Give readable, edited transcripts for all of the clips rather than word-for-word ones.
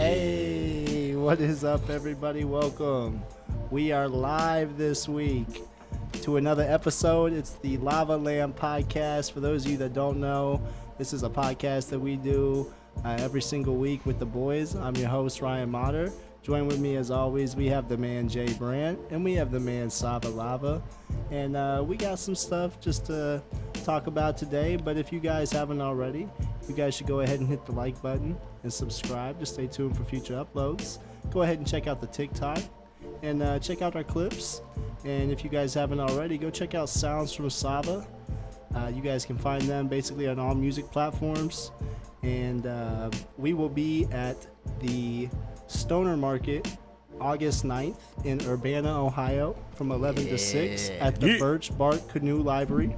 Hey, what is up, everybody? Welcome. We are live this week to another episode. It's the Lava Lamb Podcast. For those of you that don't know, this is a podcast that we do every single week with the boys. I'm your host, Ryan Motter. Join with me, as always, we have the man Jay Brandt, and we have the man Sava Lava. And we got some stuff just to talk about today, but if you guys haven't already, you guys should go ahead and hit the like button and subscribe to stay tuned for future uploads. Go ahead and check out the TikTok and check out our clips. And if you guys haven't already, go check out Sounds from Sava. You guys can find them basically on all music platforms. And we will be at the Stoner Market August 9th in Urbana, Ohio from 11 to 6 at the Birch Bark Canoe Library.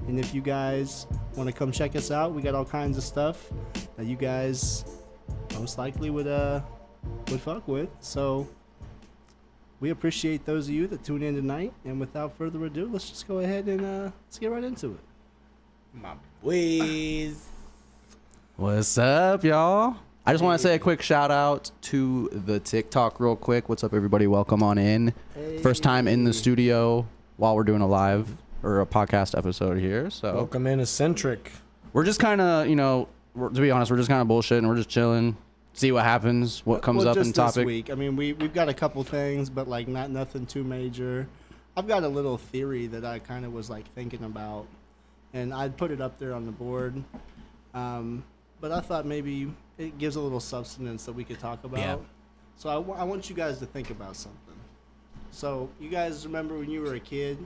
And if you guys want to come check us out, we got all kinds of stuff that you guys most likely would fuck with. So we appreciate those of you that tune in tonight. And without further ado, let's just go ahead and let's get right into it. My boys. What's up, y'all? I just want to say a quick shout out to the TikTok real quick. What's up, everybody? Welcome on in. Hey. First time in the studio while we're doing a live or a podcast episode here. So Welcome in, Eccentric. we're just kind of, to be honest, we're just kind of bullshitting. We're just chilling, see what happens, what comes up just in topic. This week. I mean, we've got a couple things, but like nothing too major. I've got a little theory that I kind of was like thinking about, and I'd put it up there on the board. But I thought maybe it gives a little substance that we could talk about. Yeah. So I want you guys to think about something. So you guys remember when you were a kid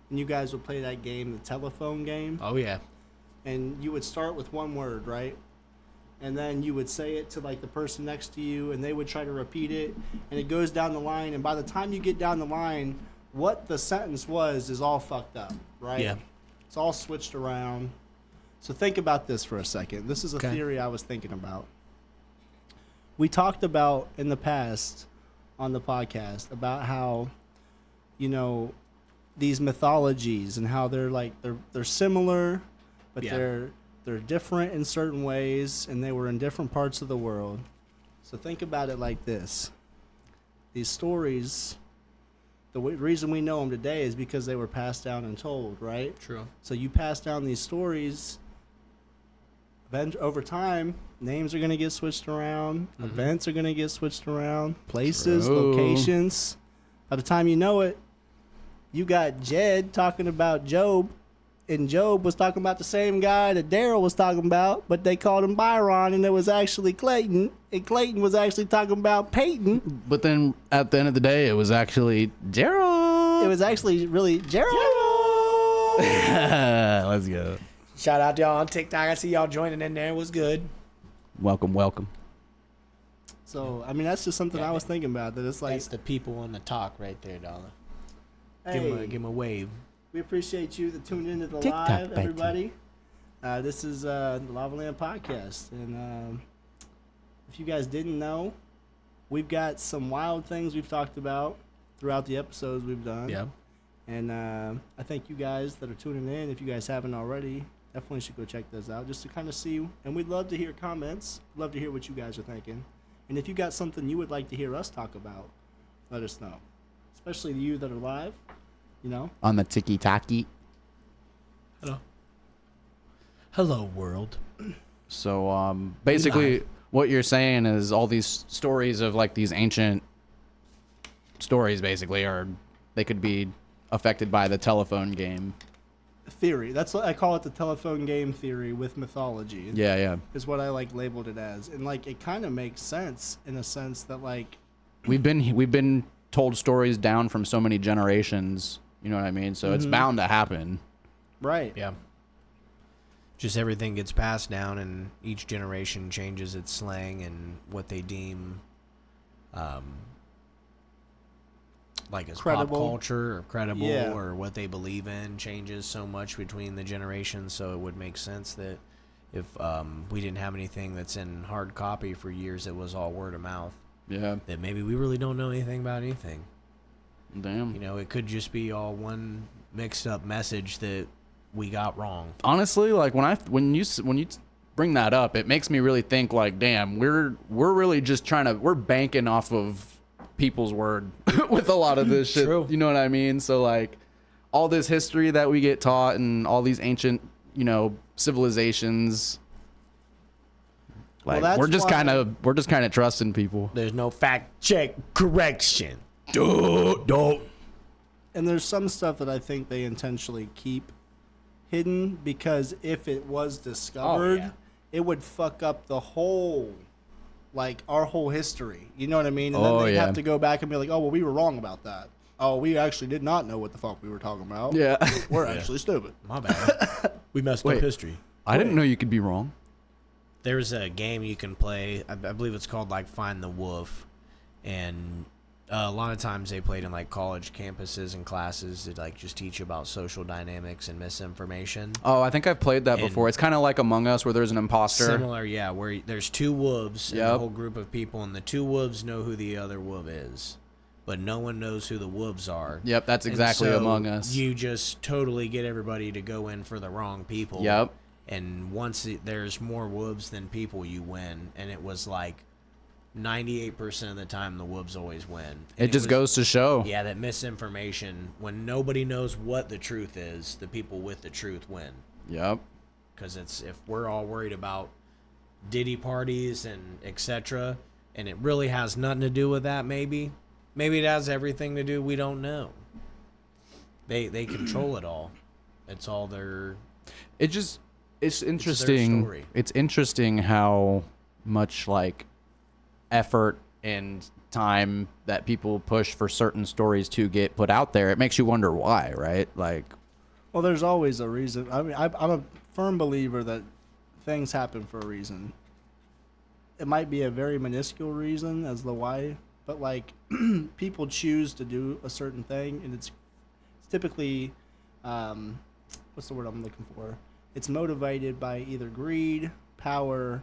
and you guys would play that game, the telephone game? Oh, yeah. And you would start with one word, right? And then you would say it to like the person next to you, and they would try to repeat it, and it goes down the line, and by the time you get down the line, what the sentence was is all fucked up, right? Yeah. It's all switched around. So think about this for a second. This is a Okay. theory I was thinking about. We talked about in the past on the podcast about how, these mythologies and how they're like they're similar, but Yeah. they're different in certain ways, and they were in different parts of the world. So think about it like this. These stories, the reason we know them today is because they were passed down and told, right? True. So you pass down these stories, over time, names are going to get switched around, events are going to get switched around, places, True. locations. By the time you know it, you got Jed talking about Job, and Job was talking about the same guy that Daryl was talking about, but they called him Byron, and it was actually Clayton, and Clayton was actually talking about Peyton. But then at the end of the day, it was actually Gerald. It was actually really Gerald. Let's go. Shout out to y'all on TikTok. I see y'all joining in there. It was good. Welcome. So, I mean, that's just something I was thinking about, that it's like, That's the people on the talk right there, darling. hey, Give him a wave. we appreciate you that tuned into the TikTok, live, baby. everybody. This is the Lava Land Podcast, and if you guys didn't know, we've got some wild things we've talked about throughout the episodes we've done. Yeah. And I think you guys that are tuning in, if you guys haven't already, definitely should go check those out just to kind of see. And we'd love to hear comments. Love to hear what you guys are thinking. And if you got something you would like to hear us talk about, let us know. Especially you that are live, On the tiki-taki. Hello, world. So basically Live. what you're saying is all these stories of like these ancient stories basically they could be affected by the telephone game. theory. That's what I call it, the telephone game theory with mythology. Yeah. Is what I like labeled it as. And like it kind of makes sense in a sense that like We've been told stories down from so many generations, you know what I mean? So it's bound to happen. right. Yeah. Just everything gets passed down, and each generation changes its slang and what they deem like as Credible. pop culture or credible, Yeah. or what they believe in changes so much between the generations. So it would make sense that if we didn't have anything that's in hard copy for years, it was all word of mouth, Yeah. that maybe we really don't know anything about anything. Damn. You know, it could just be all one mixed up message that we got wrong. Honestly, like when you bring that up, it makes me really think like, damn, we're really just we're banking off of people's word with a lot of this shit. True. You know what I mean? So like all this history that we get taught and all these ancient, civilizations, like we're just kind of trusting people. There's no fact check correction. Don't. And there's some stuff that I think they intentionally keep hidden because if it was discovered, it would fuck up the whole, like, our whole history. You know what I mean? And then they'd have to go back and be like, oh, well, we were wrong about that. Oh, we actually did not know what the fuck we were talking about. Yeah. We're actually stupid. My bad. We messed up history. I didn't know you could be wrong. There's a game you can play. I believe it's called, like, Find the Wolf. And a lot of times they played in, like, college campuses and classes to, like, just teach about social dynamics and misinformation. Oh, I think I've played that before. It's kind of like Among Us where there's an imposter. Similar, yeah, where there's two wolves and a whole group of people, and the two wolves know who the other wolf is. But no one knows who the wolves are. Yep, that's exactly Among Us. You just totally get everybody to go in for the wrong people. Yep. And once there's more wolves than people, you win. And it was like 98% of the time the wolves always win. And it just goes to show. Yeah, that misinformation, when nobody knows what the truth is, the people with the truth win. Yep. Because if we're all worried about Diddy parties and etc., and it really has nothing to do with that, maybe it has everything to do, we don't know. They control it all. It's all their... It's interesting. It's interesting how much, like, effort and time that people push for certain stories to get put out there. It makes you wonder why, right? Like, well, there's always a reason. I mean, I'm a firm believer that things happen for a reason. It might be a very minuscule reason as the why, but like people choose to do a certain thing, and it's typically what's the word I'm looking for? It's motivated by either greed, power,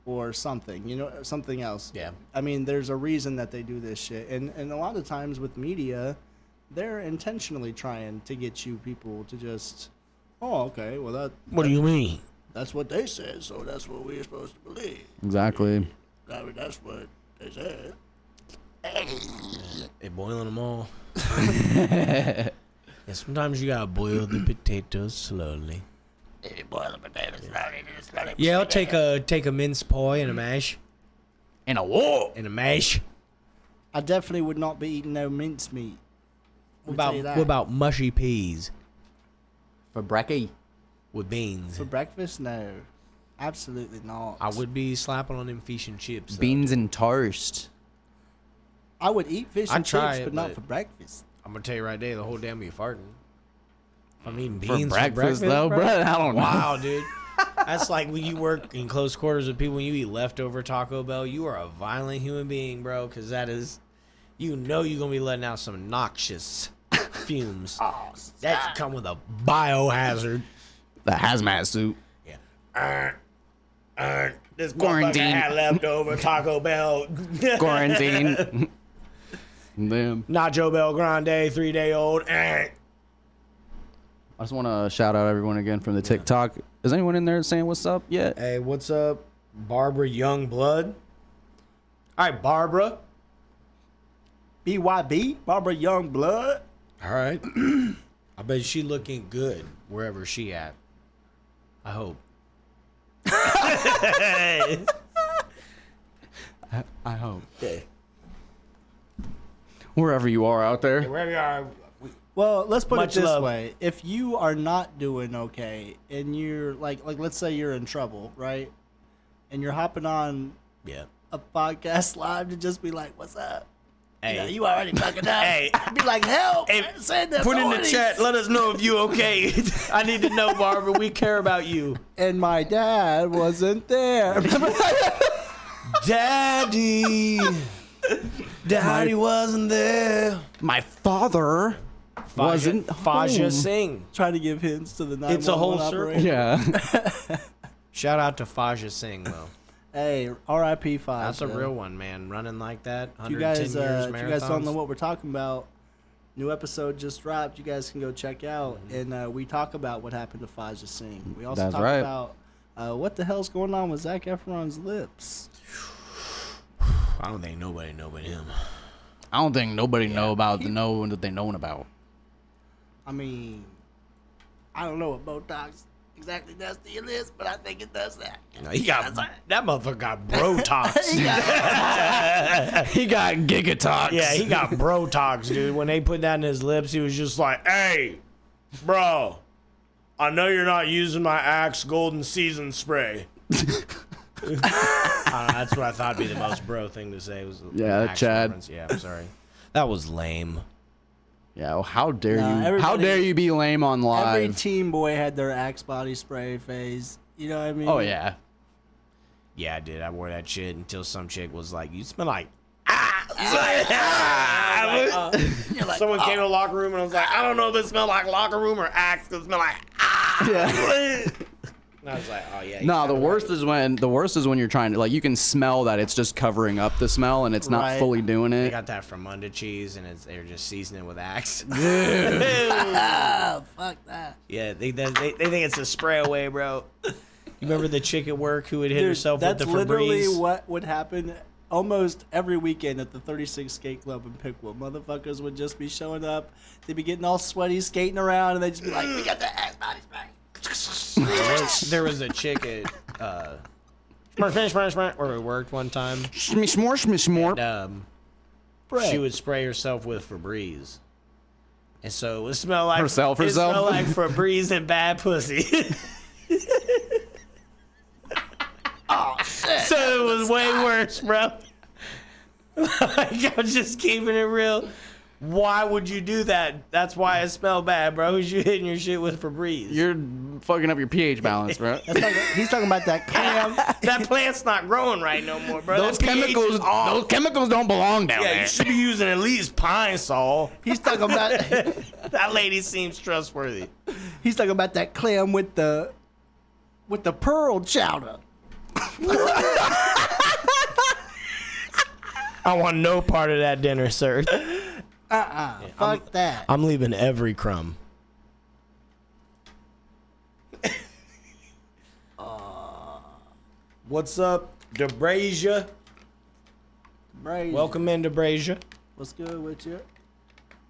or something, something else. Yeah. I mean, there's a reason that they do this shit. And a lot of times with media, they're intentionally trying to get you people to just, oh, okay, well, what do you mean? That's what they said, so that's what we're supposed to believe. Exactly. I mean, that's what they said. They boiling them all. Yeah, sometimes you gotta boil the potatoes slowly. Yeah, I'll take a mince pie and a mash. And a what? And a mash. I definitely would not be eating no mincemeat. What about mushy peas For brekkie. with beans? For breakfast? No. Absolutely not. I would be slapping on them fish and chips. Though. Beans and toast. I would eat fish and chips, but not for breakfast. I'm gonna tell you right there, the whole damn be farting. I'm eating For beans breakfast, though, bro. I don't know. Wow, dude. That's like when you work in close quarters with people, when you eat leftover Taco Bell, you are a violent human being, bro, because that is, you're going to be letting out some noxious fumes. Oh, that come with a biohazard. The hazmat suit. Yeah. This Quarantine. motherfucker had leftover Taco Bell. Quarantine. Damn. Nacho Bell Grande, 3-day-old. I just want to shout out everyone again from the TikTok. Is anyone in there saying what's up yet? Hey, what's up, Barbara Youngblood? All right, Barbara. BYB, Barbara Youngblood. All right. I bet she looking good wherever she at. I hope. I hope. Yeah. Wherever you are out there. Wherever you are. Well, let's put Much it this love. way. If you are not doing okay and you're like let's say you're in trouble, right? And you're hopping on a podcast live to just be like, what's up? Hey. You already fucking up. Hey. Be like, help. Hey, Send the put in the authorities. chat. Let us know if you okay. I need to know, Barbara. We care about you. And my dad wasn't there. Daddy. Daddy wasn't there. My father wasn't Faja home. Singh. Trying to give hints to the 911 It's a whole operator. circle. Yeah. Shout out to Faja Singh, though. Hey, R.I.P. 5. That's a real one, man. Running like that. If you 110 guys, years if you guys don't know marathons. what we're talking about, new episode just dropped. You guys can go check out, and we talk about what happened to Faja Singh. We also That's talk right. about What the hell's going on with Zac Efron's lips? I don't think nobody know but him. I don't think nobody know about the know that they knowing about. I mean, I don't know what Botox exactly does to your lips, but I think it does that. No, that motherfucker got Brotox. He got Gigatox. Yeah, he got Brotox, dude. When they put that in his lips, he was just like, "Hey, bro, I know you're not using my Axe Golden Season spray." I don't know, that's what I thought would be the most bro thing to say. Was Axe Chad. reference. Yeah, I'm sorry. That was lame. Yeah, well, how dare you? How dare you be lame on live? Every teen boy had their Axe body spray phase. You know what I mean? Oh yeah. Yeah, I did. I wore that shit until some chick was like, "You smell like." Someone came to the locker room and I was like, "I don't know if it smelled like locker room or Axe, because it smelled like." Yeah. And I was like, "Oh yeah." No, the worst is when you're trying to, like, you can smell that it's just covering up the smell and it's not fully doing They it. got that from Munda Cheese, and they're just seasoning it with Axe. Oh, fuck that. Yeah, they think it's a spray away, bro. You remember the chick at work who would hit herself with the Febreze? That's literally what would happen almost every weekend at the 36 Skate Club in Pickwood. Motherfuckers would just be showing up. They'd be getting all sweaty, skating around, and they'd just be like, "We got the Axe body spray." There was a chick at where we worked one time. And, she would spray herself with Febreze, and so it would smell like herself. It smelled like Febreze and bad pussy. Oh shit! So it was way worse, bro. Like, I'm just keeping it real. Why would you do that? That's why it smelled bad, bro. Who's you hitting your shit with Febreze? You're fucking up your pH balance, bro. He's talking about that clam. That plant's not growing right no more, bro. Those That pH is off. those chemicals don't belong down Yeah, there. you should be using at least Pine Sol. He's talking about That lady seems trustworthy. he's talking about that clam with the pearl chowder. I want no part of that dinner, sir. Fuck that. I'm leaving every crumb. What's up, DeBrasia? Brazy. Welcome in, DeBrasia. What's good with you?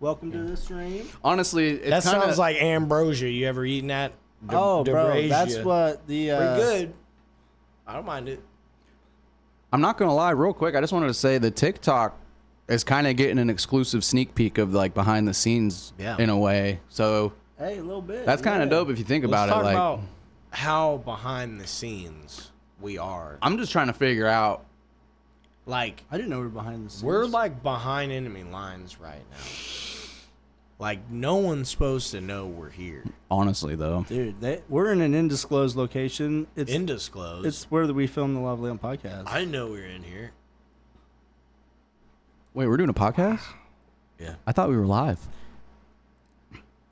Welcome to the stream. Honestly, it That kinda, sounds like ambrosia. You ever eaten that? Bro, DeBrasia. that's what the Pretty good. I don't mind it. I'm not gonna lie, real quick. I just wanted to say the TikTok is kind of getting an exclusive sneak peek of like behind the scenes in a way. So Hey, a little bit. that's kind of dope if you think about Let's it. talk Like, about how behind the scenes we are. I'm just trying to figure out. Like, I didn't know we were behind the scenes. we're like behind enemy lines right now. Like, no one's supposed to know we're here. Honestly, though, Dude, we're in an undisclosed location. It's Indisclosed. It's where we film the Love Lamb podcast. I didn't know we were in here. wait, we're doing a podcast? Yeah. I thought we were live.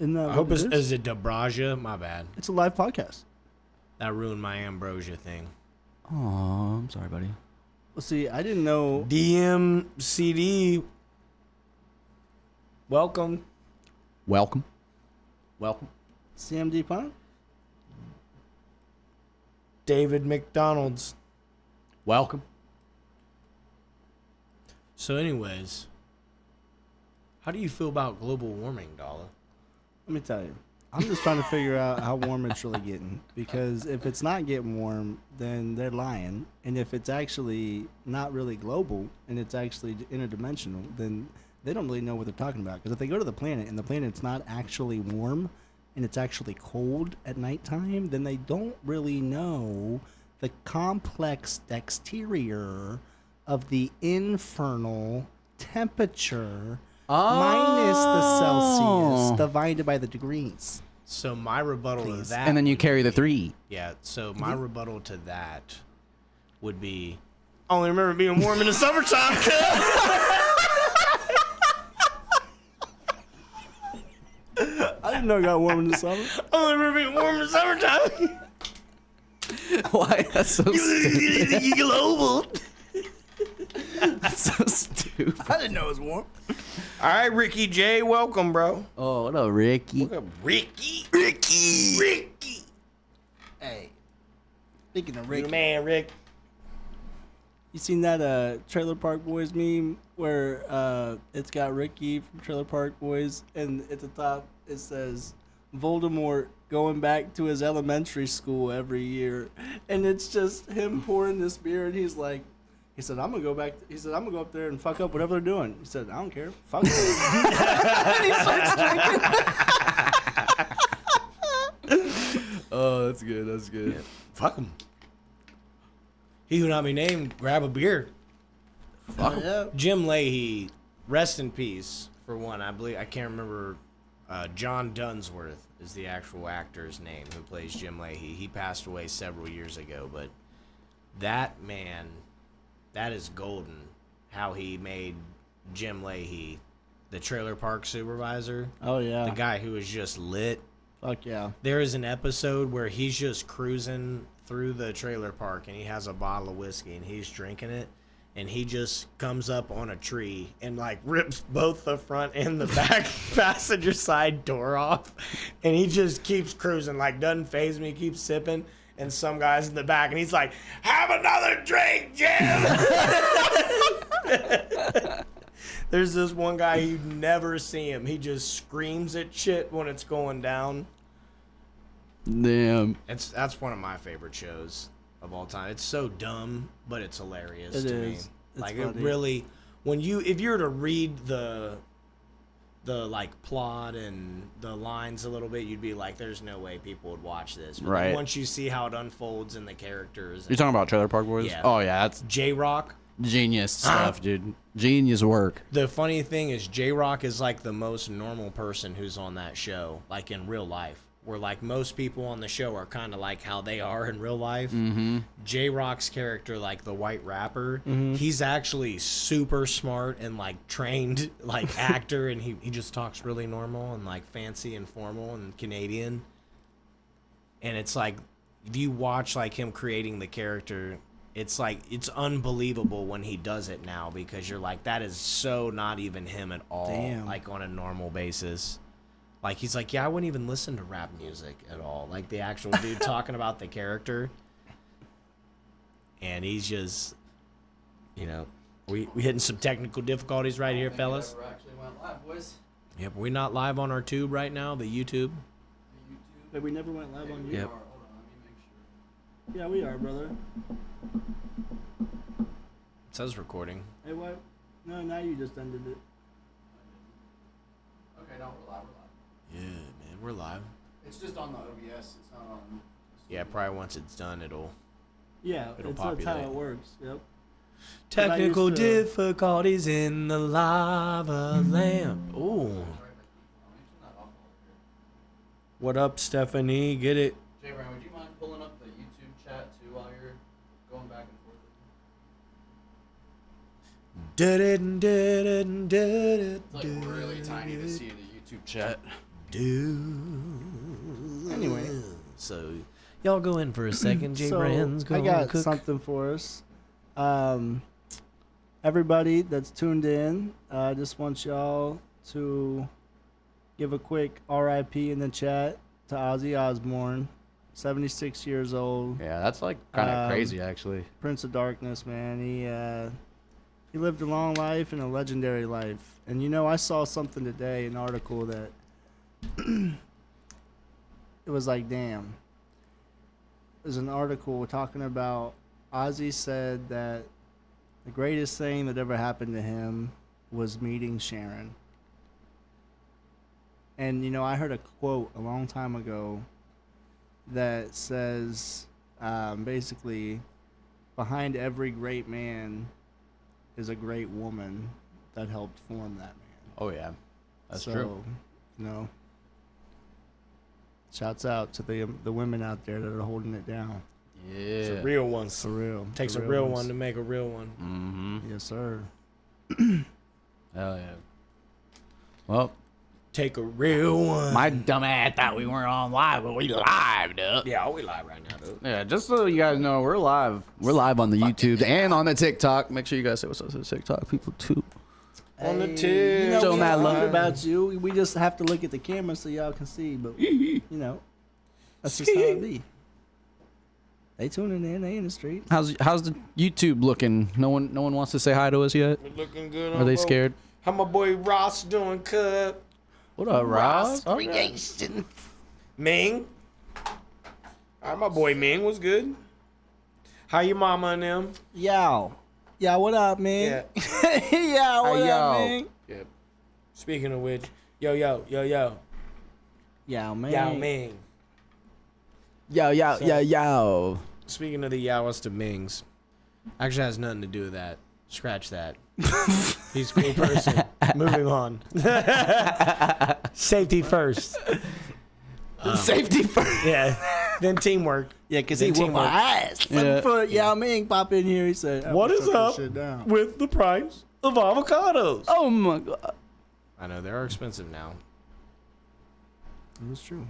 Isn't that I hope what it's, it is? is it DeBrasia? My bad. It's a live podcast. That ruined my ambrosia thing. Oh, I'm sorry, buddy. Well, see, I didn't know. DMCD. Welcome. Welcome. CMD Punk? David McDonald's. Welcome. So anyways, how do you feel about global warming, Dollar? Let me tell you. I'm just trying to figure out how warm it's really getting. Because if it's not getting warm, then they're lying. And if it's actually not really global and it's actually interdimensional, then they don't really know what they're talking about. Because if they go to the planet and the planet's not actually warm and it's actually cold at nighttime, then they don't really know the complex exterior of the infernal temperature minus the Celsius divided by the degrees. So my rebuttal to that, And then you carry the 3. yeah. So my rebuttal to that would be, I only remember being warm in the summertime. I didn't know it got warm in the summer. I only remember being warm in the summertime. Why? That's so stupid. You global. That's so stupid. I didn't know it was warm. All right, Ricky J, welcome, bro. Oh, what up, Ricky? Ricky. Hey. Speaking of You Rick, the man, Rick. you seen that Trailer Park Boys meme where it's got Ricky from Trailer Park Boys, and at the top it says Voldemort going back to his elementary school every year, and it's just him pouring this beer, and he's like, he said, I'm gonna go back. He said, I'm gonna go up there and fuck up whatever they're doing. He said, I don't care. Fuck them. And he starts drinking. Oh, that's good. That's good. Yeah, fuck him. He who not be named, grab a beer. Fuck yeah. Jim Leahy, rest in peace. For one, I believe I can't remember. John Dunsworth is the actual actor's name who plays Jim Leahy. He passed away several years ago, but that man, that is golden. How he made Jim Leahy the trailer park supervisor. Oh yeah. The guy who was just lit. Fuck yeah. There is an episode where he's just cruising through the trailer park and he has a bottle of whiskey and he's drinking it, and he just comes up on a tree and like rips both the front and the back passenger side door off, and he just keeps cruising, like doesn't faze me, keeps sipping, and some guy's in the back and he's like, have another drink, Jim. There's this one guy, you never see him, he just screams at shit when it's going down. Damn. That's one of my favorite shows of all time. It's so dumb, but it's hilarious It to is. me. It's Like funny. it really, if you were to read the like plot and the lines a little bit, you'd be like, "There's no way people would watch this." But then Right. once you see how it unfolds and the characters, You're talking about Trailer Park Boys? Yeah. Oh yeah, that's J-Rock. genius stuff, dude. Genius work. The funny thing is, J-Rock is like the most normal person who's on that show, like in real life. Where like most people on the show are kind of like how they are in real life. Mm-hmm. J-Rock's character, like the white rapper, he's actually super smart and like trained like actor, and he just talks really normal and like fancy and formal and Canadian. And it's like, if you watch like him creating the character, it's like, it's unbelievable when he does it now, because you're like, that is so not even him at all. Damn. Like on a normal basis. Like, he's like, yeah, I wouldn't even listen to rap music at all. Like, the actual dude talking about the character. And he's just, you know, we hitting some technical difficulties right here, fellas. Actually went live, boys. Yep, we're not live on our tube right now, the YouTube. But we never went live on you. Yep. Hold on, let me make sure. Yeah, we are, brother. It says recording. Hey, what? No, now you just ended it. Okay, no, we're live. Yeah, man, we're live. It's just on the OBS. It's not on. Yeah, probably once it's done, it'll Yeah, It'll that's how populate. it works. Yep. Technical used to- difficulties in the lava lamp. Ooh. What up, Stephanie? Get it? Jay Brown, would you mind pulling up the YouTube chat too while you're going back and forth? It's like really tiny to see the YouTube chat. Anyway. So, y'all go in for a second. J. So, Brands, go I got cook. something for us. Everybody that's tuned in, I just want y'all to give a quick RIP in the chat to Ozzy Osbourne, 76 years old, Yeah, that's like kind of Um, crazy, actually. Prince of Darkness, man. He lived a long life and a legendary life. And you know, I saw something today, an article that it was like, damn. There's an article talking about Ozzy said that the greatest thing that ever happened to him was meeting Sharon. And you know, I heard a quote a long time ago that says, basically, behind every great man is a great woman that helped form that man. Oh yeah, that's So, true. You know, shouts out to the women out there that are holding it down. It's Yeah. a real ones. For real. Takes The a real ones. one to make a real one. Mm-hmm. Yes, sir. Hell yeah. Well, Take a real one. my dumb ass thought we weren't on live, but we live, dude. Yeah, we live right now, dude. Yeah, just so you guys know, we're live. We're live on the YouTube and on the TikTok. Make sure you guys say what's up to the TikTok people too. On the Hey, tube. You know, Show we that don't love. know about you. We just have to look at the camera so y'all can see. But you know, that's just how it be. They tuning in. They in the streets. How's the YouTube looking? No one wants to say hi to us yet. We're looking good. Are they scared? How my boy Ross doing, cuz? What up, Ross? Creation. Ming. All right, my boy Ming was good. How your mama and them? Yo, what up, man? Yeah, what up, man? Yep. Speaking of which, yo. Yo, man. Yao Ming. Yo. Speaking of the Yowas to Mings, actually has nothing to do with that. Scratch that. He's a cool person. Moving on. Safety first. Safety first. Yeah. Then teamwork. Yeah, because he whooped my ass. Yao Ming pop in here. He said, "What is up with the price of avocados?" Oh my god. I know they're expensive now. That's true.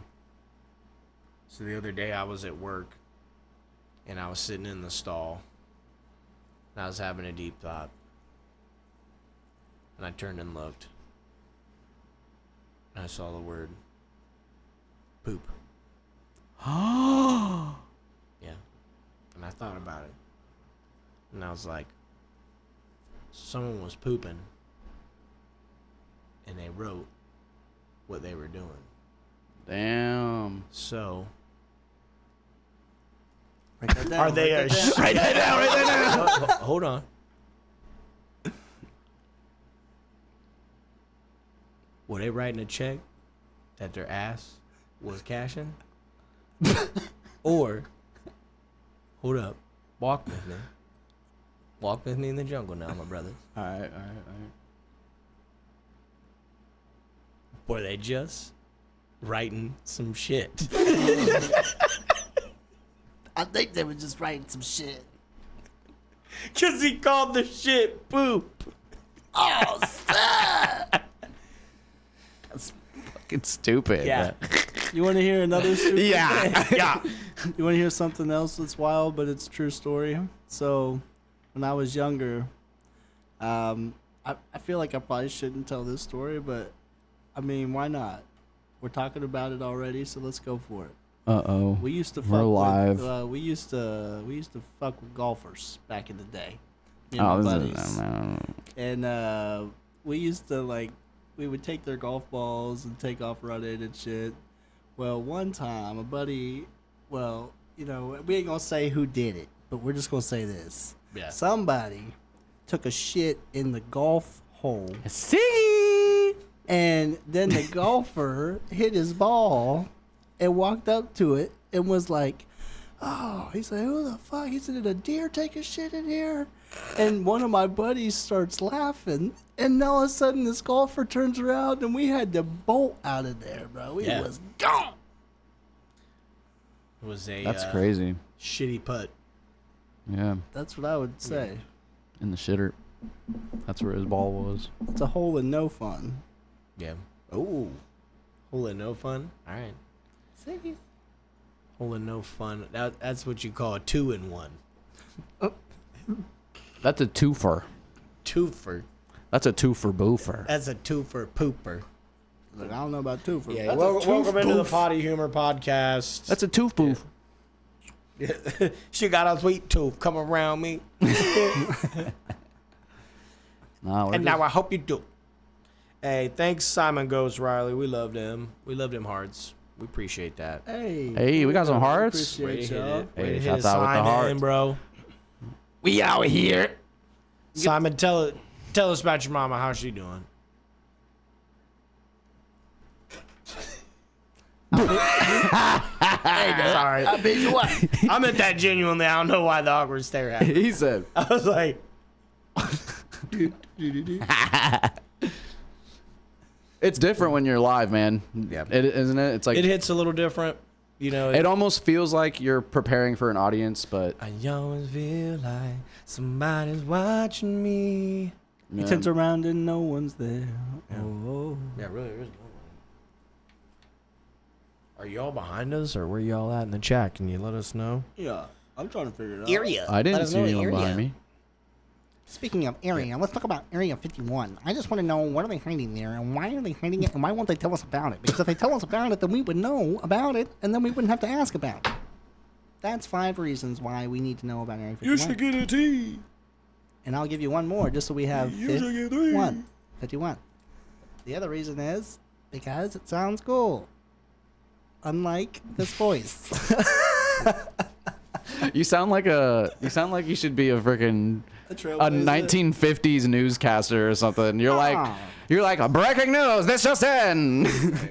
So the other day I was at work and I was sitting in the stall and I was having a deep thought. And I turned and looked. And I saw the word poop. Yeah. And I thought about it. And I was like, someone was pooping and they wrote what they were doing. Damn. So write that down, are they write that down. Write that down. Hold on. Were they writing a check that their ass was cashing? Or, hold up, walk with me. Walk with me in the jungle now, my brothers. All right. Were they just writing some shit? I think they were just writing some shit. Because he called the shit poop. Oh, stop. That's fucking stupid. Yeah. You want to hear another stupid Yeah. You want to hear something else that's wild, but it's a true story? So, when I was younger, I feel like I probably shouldn't tell this story, but, I mean, why not? We're talking about it already, so let's go for it. Uh-oh. We used to fuck We're live. with we used to fuck with golfers back in the day. Me and Oh, my this buddies. is... And we used to we would take their golf balls and take off running and shit. Well, one time a buddy, we ain't gonna say who did it, but we're just gonna say this. Yeah. Somebody took a shit in the golf hole. See? And then the golfer hit his ball and walked up to it and was like, oh, he said, who the fuck? He said, did a deer take a shit in here? And one of my buddies starts laughing. And all of a sudden this golfer turns around and we had to bolt out of there, bro. We was gone. It was a That's crazy. shitty putt. Yeah. That's what I would say. In the shitter. That's where his ball was. It's a hole in no fun. Yeah. Oh. Hole in no fun? All right. See? Hole in no fun. That's what you call a 2-in-1. That's a twofer. Twofer. That's a twofer boofer. That's a twofer pooper. Look, I don't know about two for Yeah. Welcome into the Potty Humor Podcast. That's a tooth boof. She got a sweet tooth. Come around me. And now I hope you do. Hey, thanks Simon Ghost Riley. We loved him. We loved him hearts. We appreciate that. Hey, we got some hearts. Way to hit it. Way Hey, to hit shouts it, out with the Simon, hearts. bro. We out here. Simon, tell us about your mama. How's she doing? Sorry. I mean, what? I meant that genuinely. I don't know why the awkward stare happened. He said. I was like, It's different when you're live, man. Yeah. Isn't it? It's like it hits a little different. You know, it almost feels like you're preparing for an audience, but I always feel like somebody's watching me. He turns around and no one's there. Yeah. Oh. Yeah, really, there is no one. Are y'all behind us, or where y'all at in the chat? Can you let us know? Yeah, I'm trying to figure it out. Area. I didn't see anyone behind me. Speaking of area, let's talk about Area 51. I just want to know, what are they hiding there, and why are they hiding it, and why won't they tell us about it? Because if they tell us about it, then we would know about it, and then we wouldn't have to ask about it. That's 5 reasons why we need to know about Area 51. You should get a T. And I'll give you one more just so we have You should get 3. 51. The other reason is because it sounds cool. Unlike this voice. You sound like you should be a freaking a 1950s newscaster or something. You're like breaking news. This just in.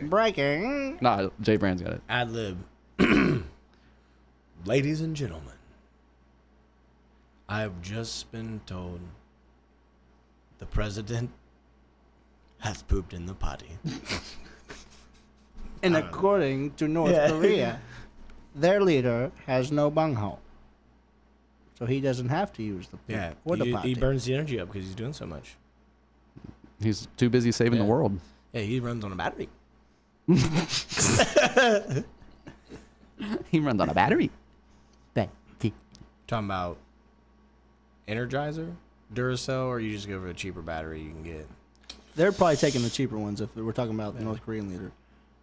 Breaking. Nah, Jay Brand's got it. Ad lib. Ladies and gentlemen, I have just been told the president has pooped in the potty. And according to North Korea, their leader has no bunghole. So he doesn't have to use the poop or the potty. He burns the energy up because he's doing so much. He's too busy saving the world. Yeah, he runs on a battery. He runs on a battery. Talking about Energizer, Duracell, or you just go for a cheaper battery you can get? They're probably taking the cheaper ones if we're talking about the North Korean leader.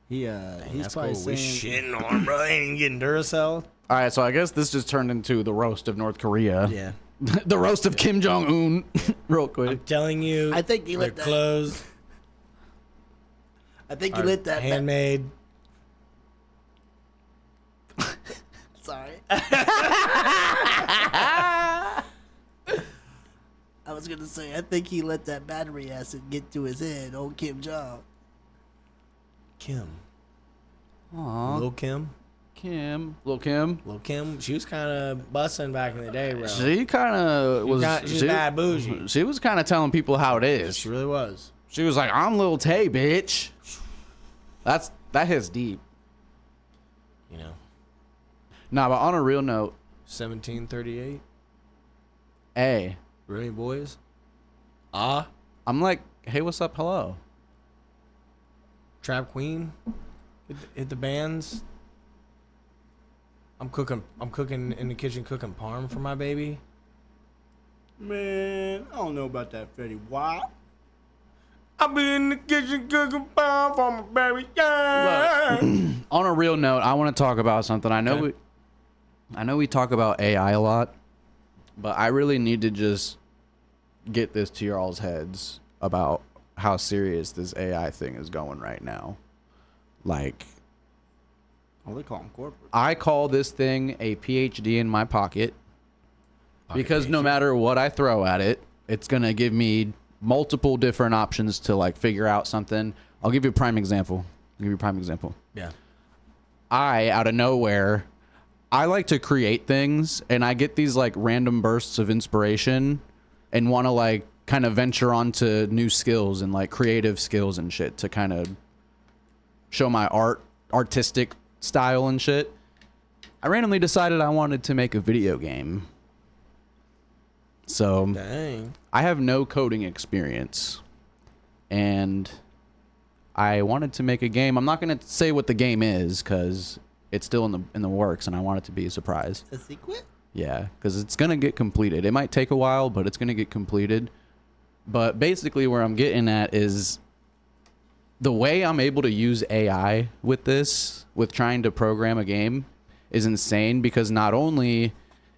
He's That's probably cool. We saying... shitting on him, bro. Ain't getting Duracell. All right, so I guess this just turned into the roast of North Korea. Yeah. The roast of Kim Jong-un. Real quick. I'm telling you, I think he their let that... clothes I think he are lit that... handmade. Sorry. I was gonna say, I think he let that battery acid get to his head, old Kim Jong. Kim. Aw. Lil Kim. Lil Kim. Lil Kim. She was kind of busting back in the day, bro. She kind of was. She's bad bougie. She was kind of telling people how it is. She really was. She was like, "I'm Lil Tay, bitch." That hits deep. You know. Nah, but on a real note, 1738. hey, Really, boys? I'm like, hey, what's up? Hello. Trap Queen. Hit the bands. I'm cooking in the kitchen, cooking parm for my baby. Man, I don't know about that, Fetty Wap. I'll be in the kitchen cooking parm for my baby. Yeah. On a real note, I want to talk about something. I know we talk about AI a lot, but I really need to just get this to y'all's heads about how serious this AI thing is going right now. Like, Oh, they call them corporate. I call this thing a PhD in my pocket because no matter what I throw at it, it's going to give me multiple different options to like figure out something. I'll give you a prime example. Yeah. Out of nowhere, I like to create things and I get these like random bursts of inspiration and want to like kind of venture onto new skills and like creative skills and shit to kind of show my artistic style and shit. I randomly decided I wanted to make a video game. So Dang. I have no coding experience and I wanted to make a game. I'm not going to say what the game is because it's still in the works and I want it to be a surprise. The secret? Yeah, because it's going to get completed. It might take a while, but it's going to get completed. But basically where I'm getting at is the way I'm able to use AI with this, with trying to program a game, is insane because not only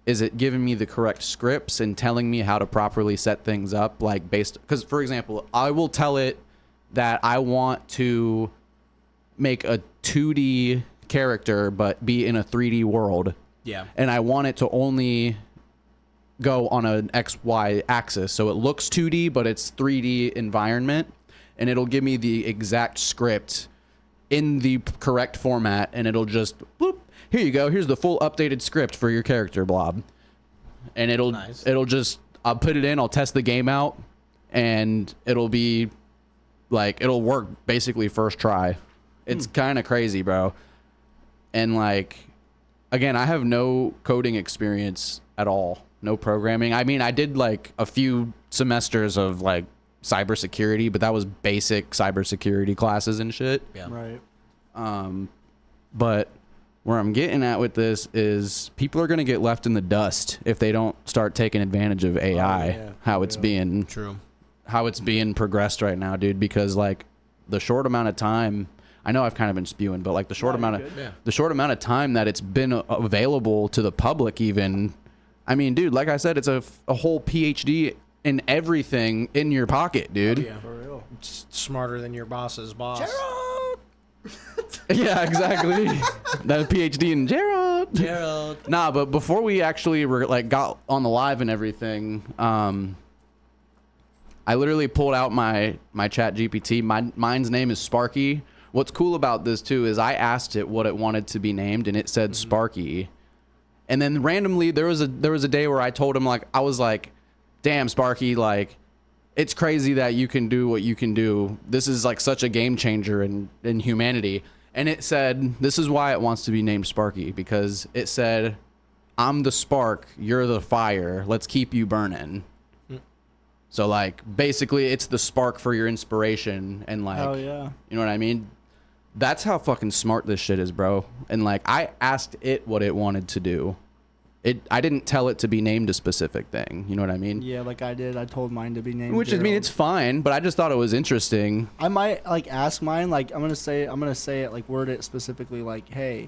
is it giving me the correct scripts and telling me how to properly set things up, like because for example, I will tell it that I want to make a 2D character but be in a 3D world. Yeah. And I want it to only go on an XY axis. So it looks 2D, but it's 3D environment. And it'll give me the exact script in the correct format. And it'll just, bloop, here you go. Here's the full updated script for your character, blob. And it'll just, I'll put it in, I'll test the game out. And it'll be like, it'll work basically first try. It's kind of crazy, bro. And like, again, I have no coding experience at all. No programming. I mean, I did like a few semesters of like cybersecurity, but that was basic cybersecurity classes and shit. Yeah. Right. But where I'm getting at with this is people are going to get left in the dust if they don't start taking advantage of AI, how it's being progressed right now, dude, because like the short amount of time I know I've kind of been spewing, but like the short No, amount you're of good. the short amount of time that it's been available to the public, even. I mean, dude, like I said, it's a whole PhD in everything in your pocket, dude. Yeah. For real. It's smarter than your boss's boss. Yeah, exactly. That PhD in Gerald. Gerald. Nah, but before we actually got on the live and everything, I literally pulled out my chat GPT. Mine's name is Sparky. What's cool about this too is I asked it what it wanted to be named, and it said Sparky. And then randomly there was a day where I told him, like, I was like, damn, Sparky, like, it's crazy that you can do what you can do. This is like such a game changer in humanity. And it said, this is why it wants to be named Sparky, because it said, I'm the spark, you're the fire, let's keep you burning. So like basically it's the spark for your inspiration, and like, Oh yeah. you know what I mean? That's how fucking smart this shit is, bro. And like I asked it what it wanted to do. I didn't tell it to be named a specific thing. You know what I mean? Yeah, like I did. I told mine to be named. Which I mean, Gerald. it's fine, but I just thought it was interesting. I might like ask mine. Like I'm gonna say it. Like word it specifically. Like, hey,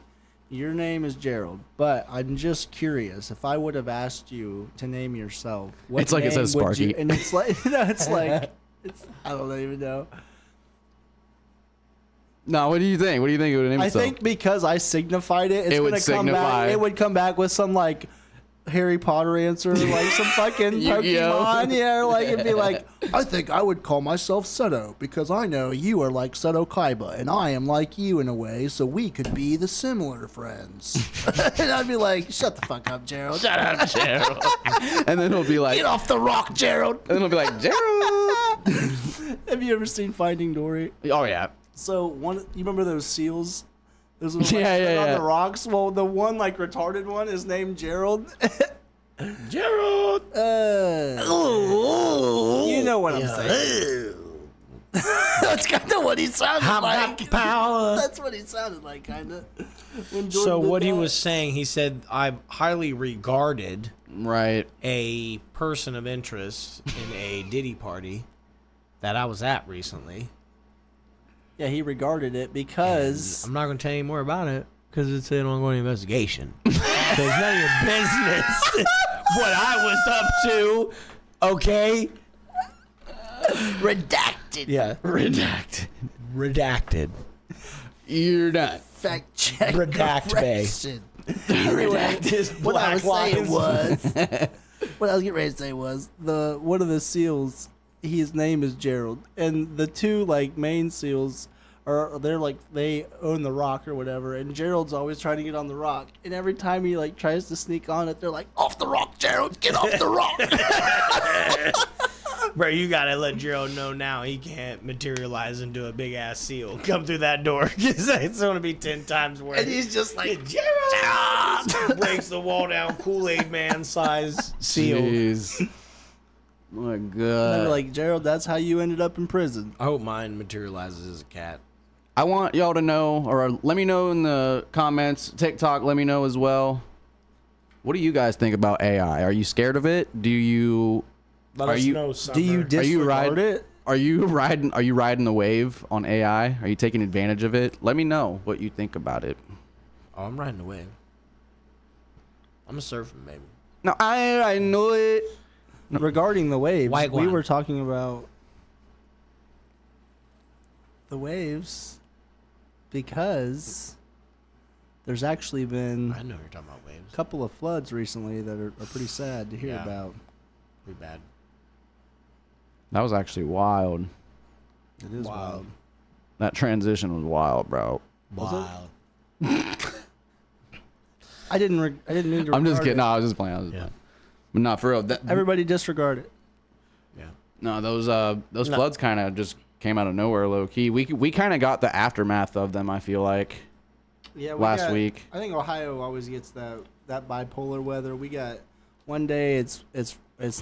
your name is Gerald, but I'm just curious. If I would have asked you to name yourself, what It's like it name says would Sparky. you- and it's like it's like I don't even know. No, what do you think? What do you think it would name I itself? think because I signified it, it's It would gonna come signify. back. It would come back with some like Harry Potter answer, like some fucking Yu-Gi-Oh. Pokemon. Yeah, like it'd be like, I think I would call myself Seto because I know you are like Seto Kaiba and I am like you in a way, so we could be the similar friends. And I'd be like, shut the fuck up, Gerald. Shut up, Gerald. And then it'll be like, Get off the rock, Gerald. and then it'll be like, Gerald. Have you ever seen Finding Dory? Oh yeah. So you remember those seals? Those ones Yeah, like, yeah, on yeah. the rocks. Well, the one like retarded one is named Gerald. Gerald. You know what I'm saying. That's kind of what he sounded like. Power. That's what he sounded like, kind of. So what he was saying, he said, I highly regarded Right. a person of interest in a Diddy party that I was at recently. Yeah, he regarded it because I'm not going to tell you more about it because it's an ongoing investigation. So it's none of your business what I was up to. Okay. redacted. Yeah. Redacted. Redacted. You're done. Fact check. Redact Bay. correction. Redact his What I black was saying lines. was, what I was getting ready to say was one of the seals. His name is Gerald, and the two like main seals they're like they own the rock or whatever, and Gerald's always trying to get on the rock, and every time he like tries to sneak on it, they're like, off the rock, Gerald, get off the rock. Bro, you gotta let Gerald know now he can't materialize into a big ass seal. Come through that door. It's gonna be 10 times worse. And he's just like, Gerald! Breaks the wall down, Kool-Aid man size seal. Jeez. Oh my and god. they're like, Gerald, that's how you ended up in prison. I hope mine materializes as a cat. I want y'all to know, or let me know in the comments, TikTok, let me know as well. What do you guys think about AI? Are you scared of it? Do you Let Are us you- know, Summer. Do you disregard it? Are you riding the wave on AI? Are you taking advantage of it? Let me know what you think about it. Oh, I'm riding the wave. I'm a surfing, baby. No, I know it. Regarding the waves, we Wagwan. were talking about the waves because there's actually been I know you're talking about waves. a couple of floods recently that are pretty sad to hear Yeah. about. Pretty bad. That was actually wild. It is wild. That transition was wild, bro. Wild. I didn't mean to. I'm just regard kidding. it. No, I was just playing. Yeah. But not for real. Everybody disregard it. Yeah. No, those floods kind of just came out of nowhere, low key. We kind of got the aftermath of them. I feel like Yeah, last week. I think Ohio always gets that bipolar weather. We got one day it's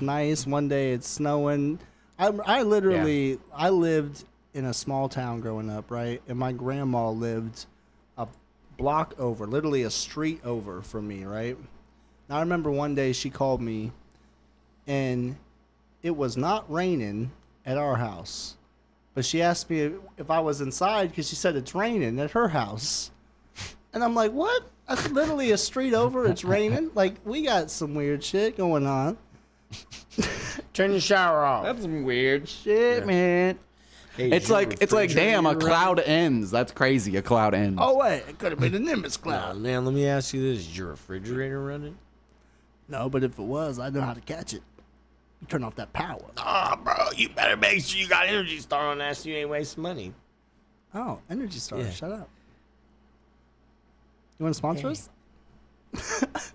nice, one day it's snowing. I lived in a small town growing up, right? And my grandma lived a block over, literally a street over from me, right? Now I remember one day she called me and it was not raining at our house, But she asked me if I was inside because she said it's raining at her house. And I'm like, what? That's literally a street over. It's raining. Like, we got some weird shit going on. Turn your shower off. That's some weird shit, man. Hey, It's like damn, a cloud ends. That's crazy. A cloud ends. Oh, wait. It could have been a Nimbus Oh, cloud. man, let me ask you this. Is your refrigerator running? No, but if it was, I know how to catch it. You turn off that power. Oh, bro, you better make sure you got Energy Star on that so you ain't wasting money. Oh, Energy Star. Yeah. Shut up. You want to sponsor us?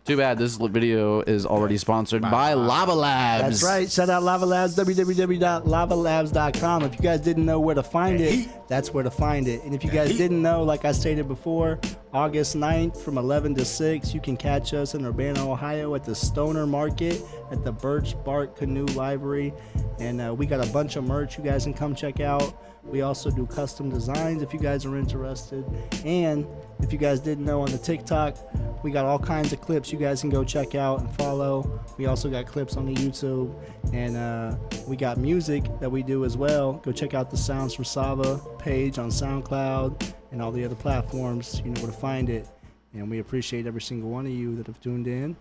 Too bad this video is already sponsored by Lava Labs. That's right. Shout out Lava Labs, www.lavalabs.com. If you guys didn't know where to find it, that's where to find it. And if you guys didn't know, like I stated before, August 9th from 11 to 6, you can catch us in Urbana, Ohio at the Stoner Market at the Birch Bark Canoe Library. And we got a bunch of merch you guys can come check out. We also do custom designs if you guys are interested. And if you guys didn't know, on the TikTok, we got all kinds of clips you guys can go check out and follow. We also got clips on the YouTube. And we got music that we do as well. Go check out the Sounds from Saba page on SoundCloud and all the other platforms. You know where to find it. And we appreciate every single one of you that have tuned in.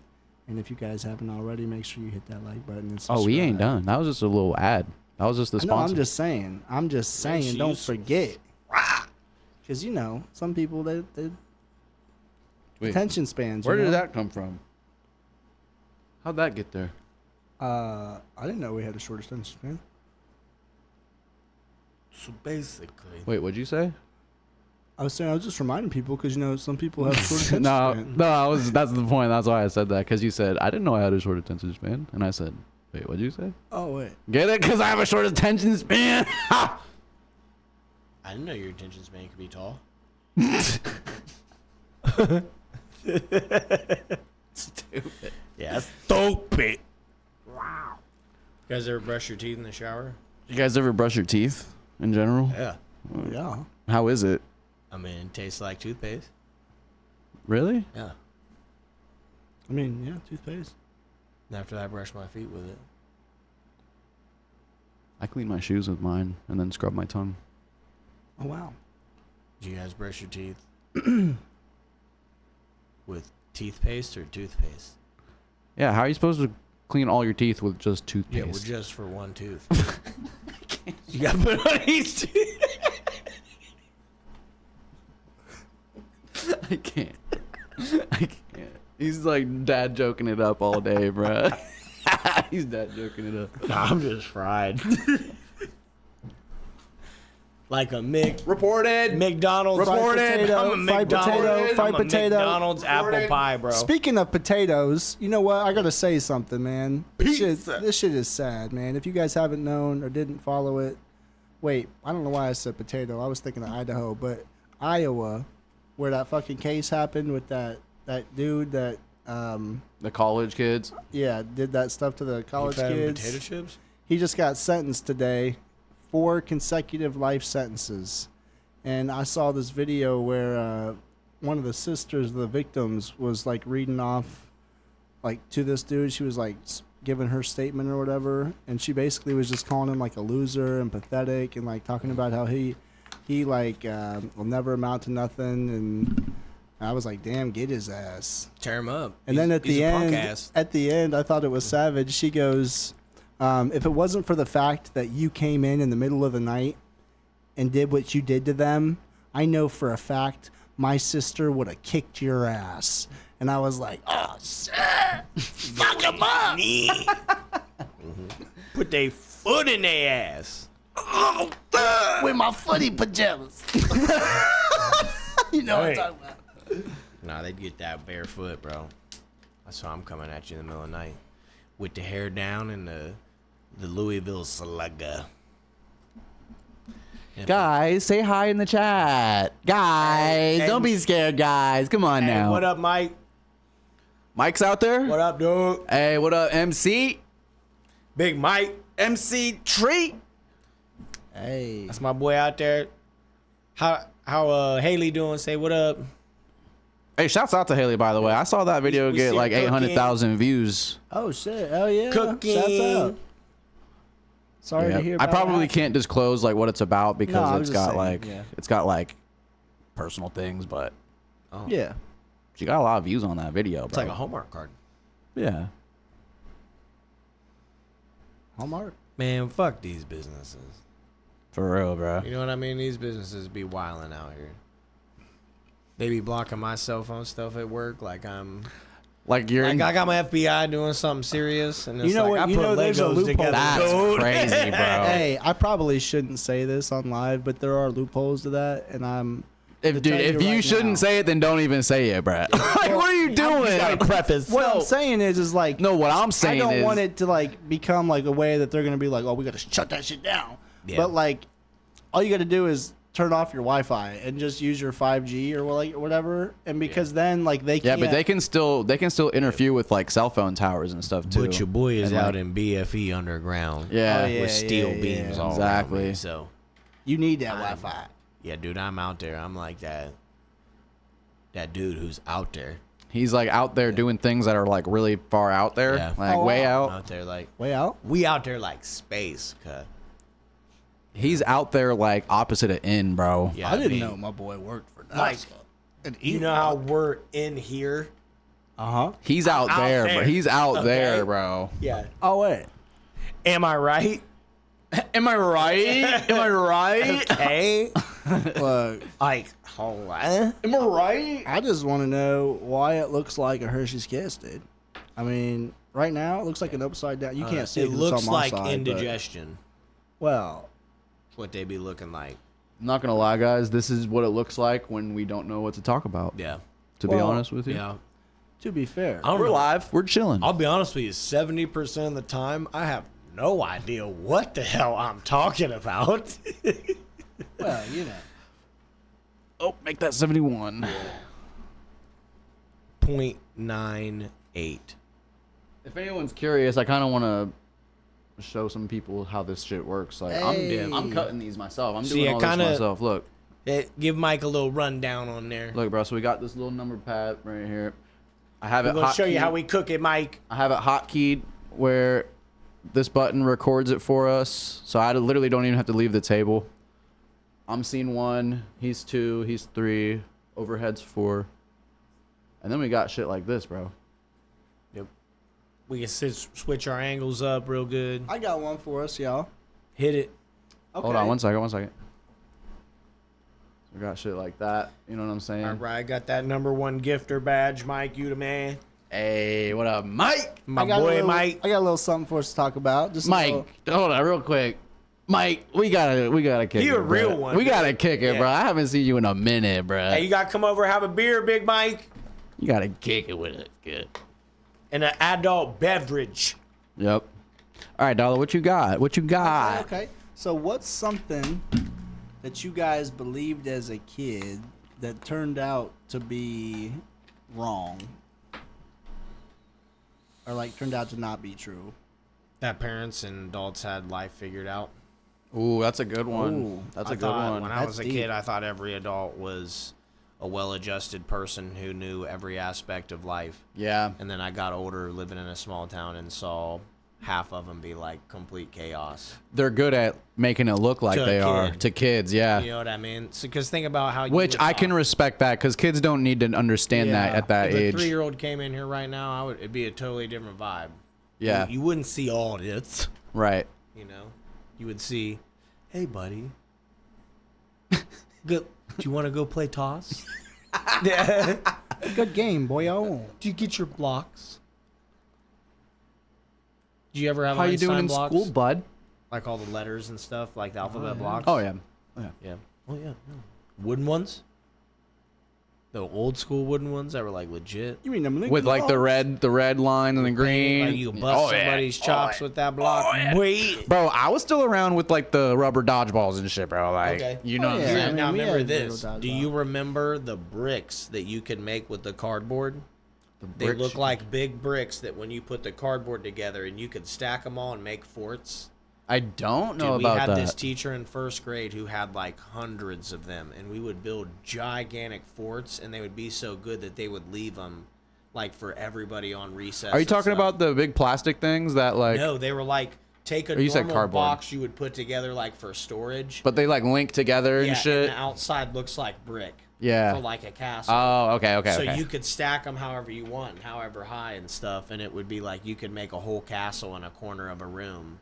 And if you guys haven't already, make sure you hit that like button and subscribe. Oh, we ain't done. That was just a little ad. That was just the No, sponsor. I'm just saying, don't forget. Because, you know, some people, they Wait, attention spans. where you did know? that come from? How'd that get there? I didn't know we had a short attention span. So basically, Wait, what'd you say? I was saying, I was just reminding people because, you know, some people have short attention No, span. that's the point. That's why I said that. Because you said, I didn't know I had a short attention span. And I said, wait, what'd you say? Oh, wait. Get it? Because I have a short attention span. I didn't know your attention span could be tall. Stupid. Yeah, stupid. Wow. You guys ever brush your teeth in the shower? You guys ever brush your teeth in general? Yeah. Yeah. How is it? I mean, it tastes like toothpaste. Really? Yeah. I mean, yeah, toothpaste. And after that, I brush my feet with it. I clean my shoes with mine and then scrub my tongue. Oh, wow. Do you guys brush your teeth with teeth paste or toothpaste? Yeah, how are you supposed to clean all your teeth with just toothpaste? Yeah, well, just for one tooth. You gotta put on each tooth. I can't. I can't. He's like dad joking it up all day, bro. He's dad joking it up. Nah, I'm just fried. Like a Reported. McDonald's. Reported. I'm a Fried potato, McDonald's. fried I'm a potato. McDonald's apple pie, bro. Speaking of potatoes, you know what? I gotta say something, man. This shit is sad, man. If you guys haven't known or didn't follow it, wait, I don't know why I said potato. I was thinking of Idaho, but Iowa, where that fucking case happened with that dude that The college kids. yeah, did that stuff to the college You fed him kids. potato chips? He just got sentenced today, 4 consecutive life sentences. And I saw this video where one of the sisters of the victims was like reading off like to this dude. She was like giving her statement or whatever, and she basically was just calling him like a loser and pathetic, and like talking about how he like will never amount to nothing. And I was like, damn, get his ass. Tear him up. And then at He's the a punk end, ass. I thought it was savage. She goes, if it wasn't for the fact that you came in the middle of the night and did what you did to them, I know for a fact my sister would have kicked your ass. And I was like, oh, shit. Fuck him up. Put their foot in their ass. Oh, with my footy pajamas. You know what I'm talking about. Nah, they'd get that barefoot, bro. That's why I'm coming at you in the middle of the night. With the hair down and the Louisville slugger. Guys, say hi in the chat. Guys, Hey, don't be scared, guys. Come on Hey, now. what up, Mike? Mike's out there? What up, dude? Hey, what up, MC? Big Mike. MC Treat? Hey. That's my boy out there. How Haley doing? Say what up. Hey, shouts out to Haley, by the way. I saw that video We get see like her cooking. 800,000 views. Oh, shit. Oh, yeah. Cooking. Shouts out. Sorry to hear. I About probably that. can't disclose like what it's about No, I because was it's just got saying, like yeah. it's got like personal things, but Yeah. she got a lot of views on that video, bro. It's like a Hallmark card. Yeah. Hallmark. Man, fuck these businesses. For real, bro. You know what I mean? These businesses be wilding out here. They be blocking my cell phone stuff at work, like I'm. Like you're. Like I got my FBI doing something serious, and it's You know like what? I You put know there's a Legos loophole. together. That's dude. crazy, bro. Hey, I probably shouldn't say this on live, but there are loopholes to that, and I'm. If dude, if you right shouldn't now. say it, then don't even say it, bro. Like, what are you doing? Like preface. What I'm saying is like. No, what I'm saying I don't is, want it to like become like a way that they're gonna be like, oh, we gotta shut that shit down. Yeah. But like, all you gotta do is turn off your Wi-Fi and just use your 5G or like whatever, and because then like they yeah, can't. but they can still interfere with like cell phone towers and stuff too. But your boy is And, out like, in BFE underground. Yeah, Oh, yeah. With steel beams all around me. Exactly. So You need that Wi-Fi. yeah, dude, I'm out there. I'm like that dude who's out there. He's like out there doing things that are like really far out there, Yeah. like Oh, way wow. out. Out there like Way out. we out there like space. Cause, He's out there like opposite of in, bro. yeah, I didn't mean, know my boy worked for NASA. Like, you know how we're in here? Uh huh. He's out, out there, there. bro. He's out Okay. there, bro. Yeah. Oh wait. Am I right? Am I right? Am I right? Hey. Look, Like, hold on. Am I right? I just want to know why it looks like a Hershey's Kiss, dude. I mean, right now it looks like an upside down. You can't see it. It 'cause it's looks on my like side, but- indigestion. Well, That's what they be looking like. I'm not gonna lie, guys. This is what it looks like when we don't know what to talk about. Yeah. To be Well, honest with you, Yeah. to be fair, I don't we're know. live. We're chilling. I'll be honest with you, 70% of the time, I have no idea what the hell I'm talking about. well, you know. Oh, make that 71. 0.98. If anyone's curious, I kind of want to show some people how this shit works. Like, Hey. I'm cutting these myself. I'm See, doing it all kinda- this myself. Look, Give Mike a little rundown on there. look, bro. So we got this little number pad right here. I have We're it going to show you hotkeyed- how we cook it, Mike. I have it hotkeyed where this button records it for us, so I literally don't even have to leave the table. I'm seeing 1, he's 2, he's 3, overhead's 4, and then we got shit like this, bro. Yep. We can switch our angles up real good. I got one for us, y'all. Hit it. Okay. Hold on, one second. We got shit like that. You know what I'm saying? All right, got that #1 gifter badge, Mike. You the man. Hey, what up, Mike? My I got a boy, little, Mike. I got a little something for us to talk about. Just a Mike, little- hold on, real quick. Mike, we gotta kick it. You a bro. real one, We dude. gotta kick it, Yeah. bro. I haven't seen you in a minute, bro. Hey, you got to come over and have a beer, Big Mike, You gotta kick it with it. Good. and an adult beverage. Yep. All right, Dollar, what you got? What you got? Okay. So what's something that you guys believed as a kid that turned out to be wrong? Or like turned out to not be true? That parents and adults had life figured out. Ooh, that's a good one. Ooh, That's I a good thought one. When I That's was a deep. kid, I thought every adult was a well-adjusted person who knew every aspect of life. Yeah. And then I got older, living in a small town, and saw half of them be like complete chaos. They're good at making it look like To a they are kid. to kids, yeah. You know what I mean? Because think about how you Which would I talk. can respect that because kids don't need to understand that Yeah. at that If age. a 3-year-old came in here right now, it'd be a totally different vibe. Yeah. You wouldn't see all this. Right. You know, you would see, hey, buddy, do you want to go play toss? Good game, boyo. Do you get your blocks? Do you ever have How you Einstein doing in blocks? school, bud? Like all the letters and stuff, like the alphabet blocks? Oh yeah. Yeah. Oh, yeah. Wooden ones? The old school wooden ones that were like legit. You mean them With like the red line and the green. Like you bust Oh, yeah. somebody's chops with that block. Wait. Bro, I was still around with like the rubber dodgeballs and shit, bro. Like, Okay. you know Oh, what I'm yeah. saying? I mean, Now we remember had this. little Do dodgeball. you remember the bricks that you could make with the cardboard? They bricks look you- like big bricks that when you put the cardboard together and you could stack them all and make forts. I don't know Dude, we about had that. this teacher in first grade who had like hundreds of them, and we would build gigantic forts, and they would be so good that they would leave them like for everybody on recess. Are you and talking stuff. about the big plastic things that like? No, they were like take a Or you said normal cardboard. box you would put together like for storage. But they like link together and yeah, shit. and the outside looks like brick. Yeah. For like a castle. Oh, okay. So okay. you could stack them however you want, however high and stuff, and it would be like you could make a whole castle in a corner of a room.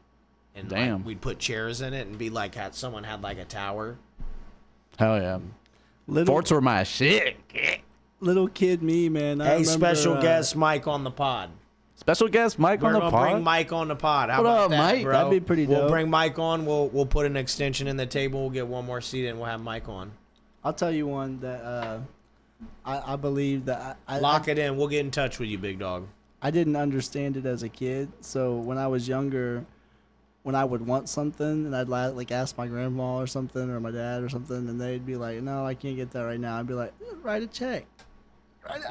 And Damn. like, we'd put chairs in it and be like someone had like a tower. Hell yeah. Forts were my shit. Little kid me, man. I Hey, remember, special guest Mike on the pod. Special guest Mike We're on the gonna pod. bring Mike on the pod. How What about up, that, Mike? bro? That'd be pretty We'll dope. bring Mike on. We'll put an extension in the table. We'll get one more seat and we'll have Mike on. I'll tell you one that I believe that Lock it in. We'll get in touch with you, big dog. I didn't understand it as a kid. So when I was younger, when I would want something and I'd like ask my grandma or something or my dad or something, and they'd be like, "No, I can't get that right now." I'd be like, "Write a check."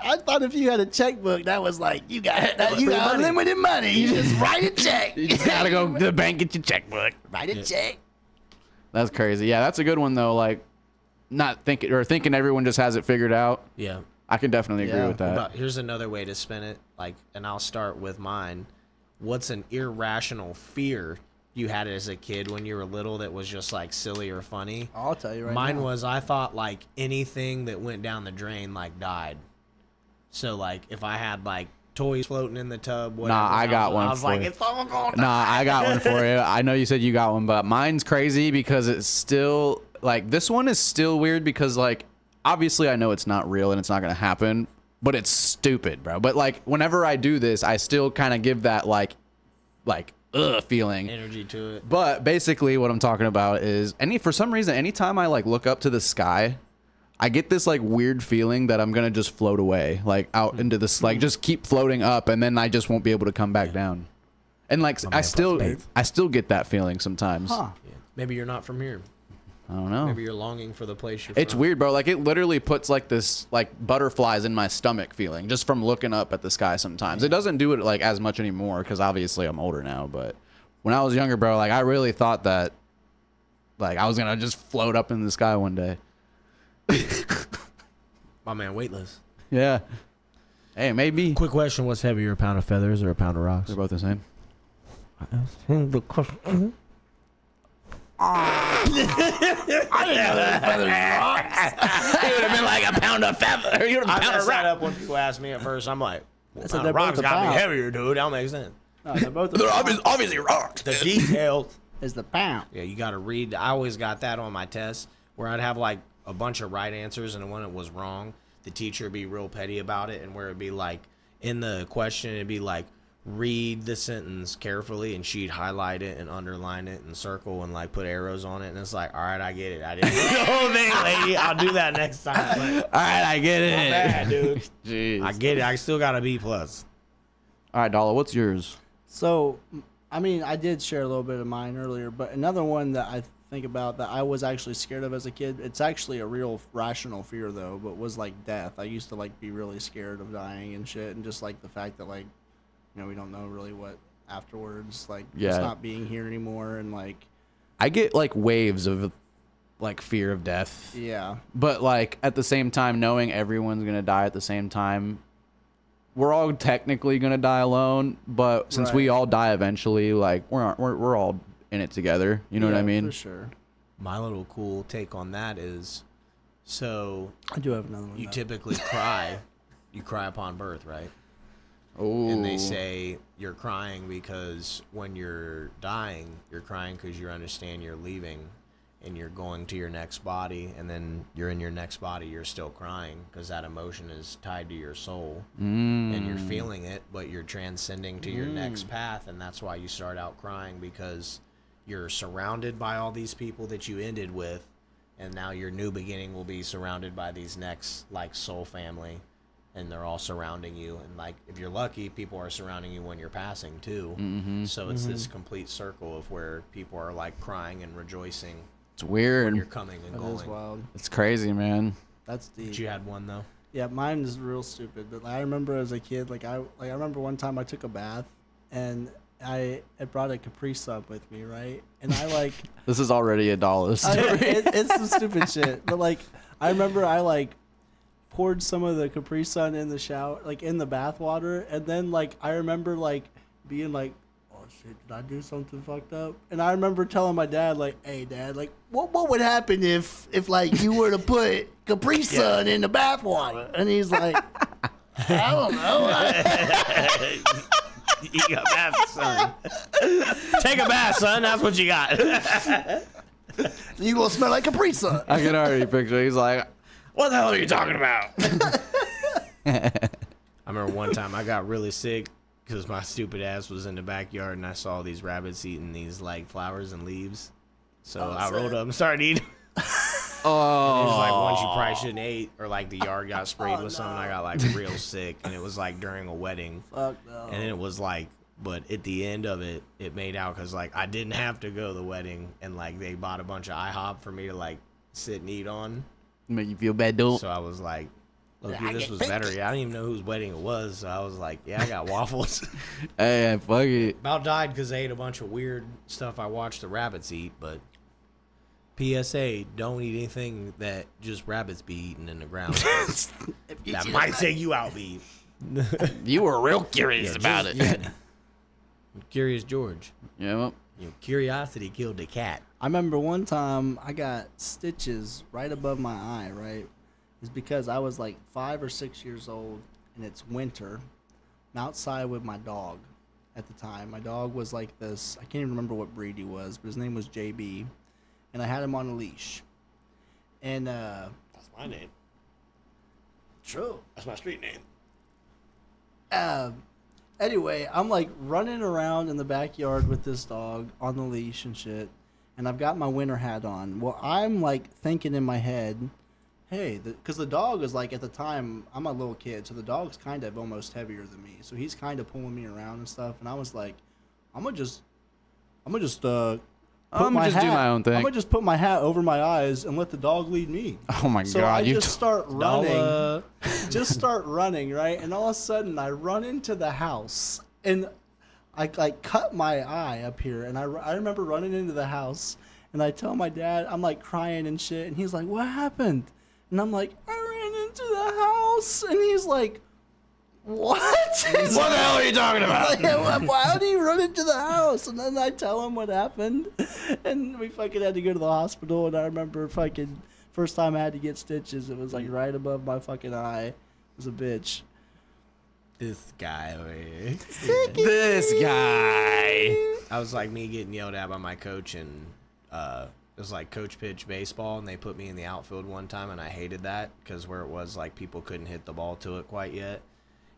I thought if you had a checkbook, that was like you got unlimited money. You just write a check. You just gotta go to the bank, get your checkbook. Write a check. That's crazy. Yeah, that's a good one though. Like, not thinking everyone just has it figured out. Yeah. I can definitely agree Yeah. with that. But here's another way to spin it. Like, and I'll start with mine. What's an irrational fear you had as a kid when you were little that was just like silly or funny? I'll tell you right Mine now. was I thought like anything that went down the drain like died. So like if I had like toys floating in the tub, whatever, Nah, I got one I was for like, you. it's all going. Nah, I got one for you. I know you said you got one, but mine's crazy because it's still like this one is still weird because like obviously I know it's not real and it's not gonna happen, but it's stupid, bro. But like whenever I do this, I still kind of give that like feeling. Energy to it. But basically what I'm talking about is for some reason anytime I like look up to the sky, I get this like weird feeling that I'm gonna just float away, like out into this, like just keep floating up, and then I just won't be able to come back down. And like I still get that feeling sometimes. Huh. Yeah. Maybe you're not from here. I don't know. Maybe you're longing for the place you're It's from. weird, bro. Like it literally puts like this like butterflies in my stomach feeling just from looking up at the sky sometimes. It doesn't do it like as much anymore because obviously I'm older now. But when I was younger, bro, like I really thought that like I was gonna just float up in the sky one day. My man, weightless. Yeah. Hey, maybe. Quick question: what's heavier, a pound of feathers or a pound of rocks? They're both the same. The question. It would have been like a pound of feather. You would have I been a pound messed of that rock. up when people ask me at first. I'm like, well, said pound they're of rocks both a gotta be pound. heavier, dude. That don't make sense. No, they're both They're obviously rocks. The details. is the pound. Yeah, you got to read. I always got that on my test where I'd have like a bunch of right answers, and when it was wrong, the teacher would be real petty about it, and where it'd be like in the question, it'd be like, read the sentence carefully, and she'd highlight it and underline it and circle and like put arrows on it, and it's like, all right, I get it. I didn't do the whole thing, lady. I'll do that next time. Like, All right, I get it. my bad, dude. Jeez. I get it. I still got a B+. All right, Dollar, what's yours? So, I mean, I did share a little bit of mine earlier, but another one that I think about that I was actually scared of as a kid, it's actually a real rational fear though, but was like death. I used to like be really scared of dying and shit, and just like the fact that like, you know, we don't know really what afterwards, like just Yeah. not being here anymore, and like, I get like waves of like fear of death. yeah, But like at the same time, knowing everyone's gonna die at the same time, we're all technically gonna die alone. But since we Right. all die eventually, like we're all in it together. You know what I Yeah, mean? for sure. My little cool take on that is, so I do have another one. you though. typically cry. You cry upon birth, right? Ooh. And they say you're crying because when you're dying, you're crying because you understand you're leaving and you're going to your next body, and then you're in your next body, you're still crying because that emotion is tied to your soul and you're feeling it, but you're transcending to your next path, and that's why you start out crying, because you're surrounded by all these people that you ended with, and now your new beginning will be surrounded by these next like soul family, and they're all surrounding you, and like if you're lucky, people are surrounding you when you're passing too. So it's this complete circle of where people are like crying and rejoicing It's weird. when you're coming and That is going. wild. It's crazy, man. That's deep. But you had one though. Yeah, mine is real stupid. But I remember as a kid, I remember one time I took a bath, and I brought a Capri Sun with me, right? And I like, This is already a dollar story. it's some stupid shit. But like, I remember I like poured some of the Capri Sun in the shower, like in the bath water, and then like I remember like being like, oh shit, did I do something fucked up? And I remember telling my dad, like, hey, Dad, like, what would happen if like, you were to put Capri Sun in the bathwater? And he's like, I don't know. You got bath, son. Take a bath, son. That's what you got. You gonna smell like Capri Sun. I can already picture. He's like, What the hell are you talking about? I remember one time I got really sick because my stupid ass was in the backyard and I saw these rabbits eating these like flowers and leaves. So I rolled up and started eating. oh. It was like ones you probably shouldn't eat, or like the yard got sprayed with something. I got like real sick, and it was like during a wedding. Fuck no. And it was like, but at the end of it, it made out because like I didn't have to go to the wedding, and like they bought a bunch of IHOP for me to like sit and eat on. Make you feel bad, dude. So I was like, look, this was better. I didn't even know whose wedding it was. So I was like, yeah, I got waffles. Hey, fuck it. About died because they ate a bunch of weird stuff I watched the rabbits eat, but PSA, don't eat anything that just rabbits be eating in the ground. That might take you out, B. You were real curious about it. Yeah. Curious George. Yeah. You know, curiosity killed the cat. I remember one time I got stitches right above my eye, right? It's because I was like 5 or 6 years old and it's winter. I'm outside with my dog at the time. My dog was like this, I can't even remember what breed he was, but his name was JB. And I had him on a leash. And That's my name. true. That's my street name. Anyway, I'm like running around in the backyard with this dog on the leash and shit, and I've got my winter hat on. Well, I'm like thinking in my head, hey, because the dog is like, at the time, I'm a little kid, so the dog's kind of almost heavier than me, so he's kind of pulling me around and stuff, and I was like, I'm gonna just do my own thing. I'm gonna just put my hat over my eyes and let the dog lead me. Oh my So god! I just start running, start running, right? And all of a sudden, I run into the house, and I like cut my eye up here. And I remember running into the house, and I tell my dad, I'm like crying and shit, and he's like, "What happened?" And I'm like, "I ran into the house," and he's like, what? What the hell are you talking about? Like, why do you run into the house? And then I tell him what happened, and we fucking had to go to the hospital. And I remember fucking first time I had to get stitches, it was like right above my fucking eye. It was a bitch. This guy over here. This guy. I was like me getting yelled at by my coach, and it was like coach pitch baseball, and they put me in the outfield one time, and I hated that because where it was like people couldn't hit the ball to it quite yet.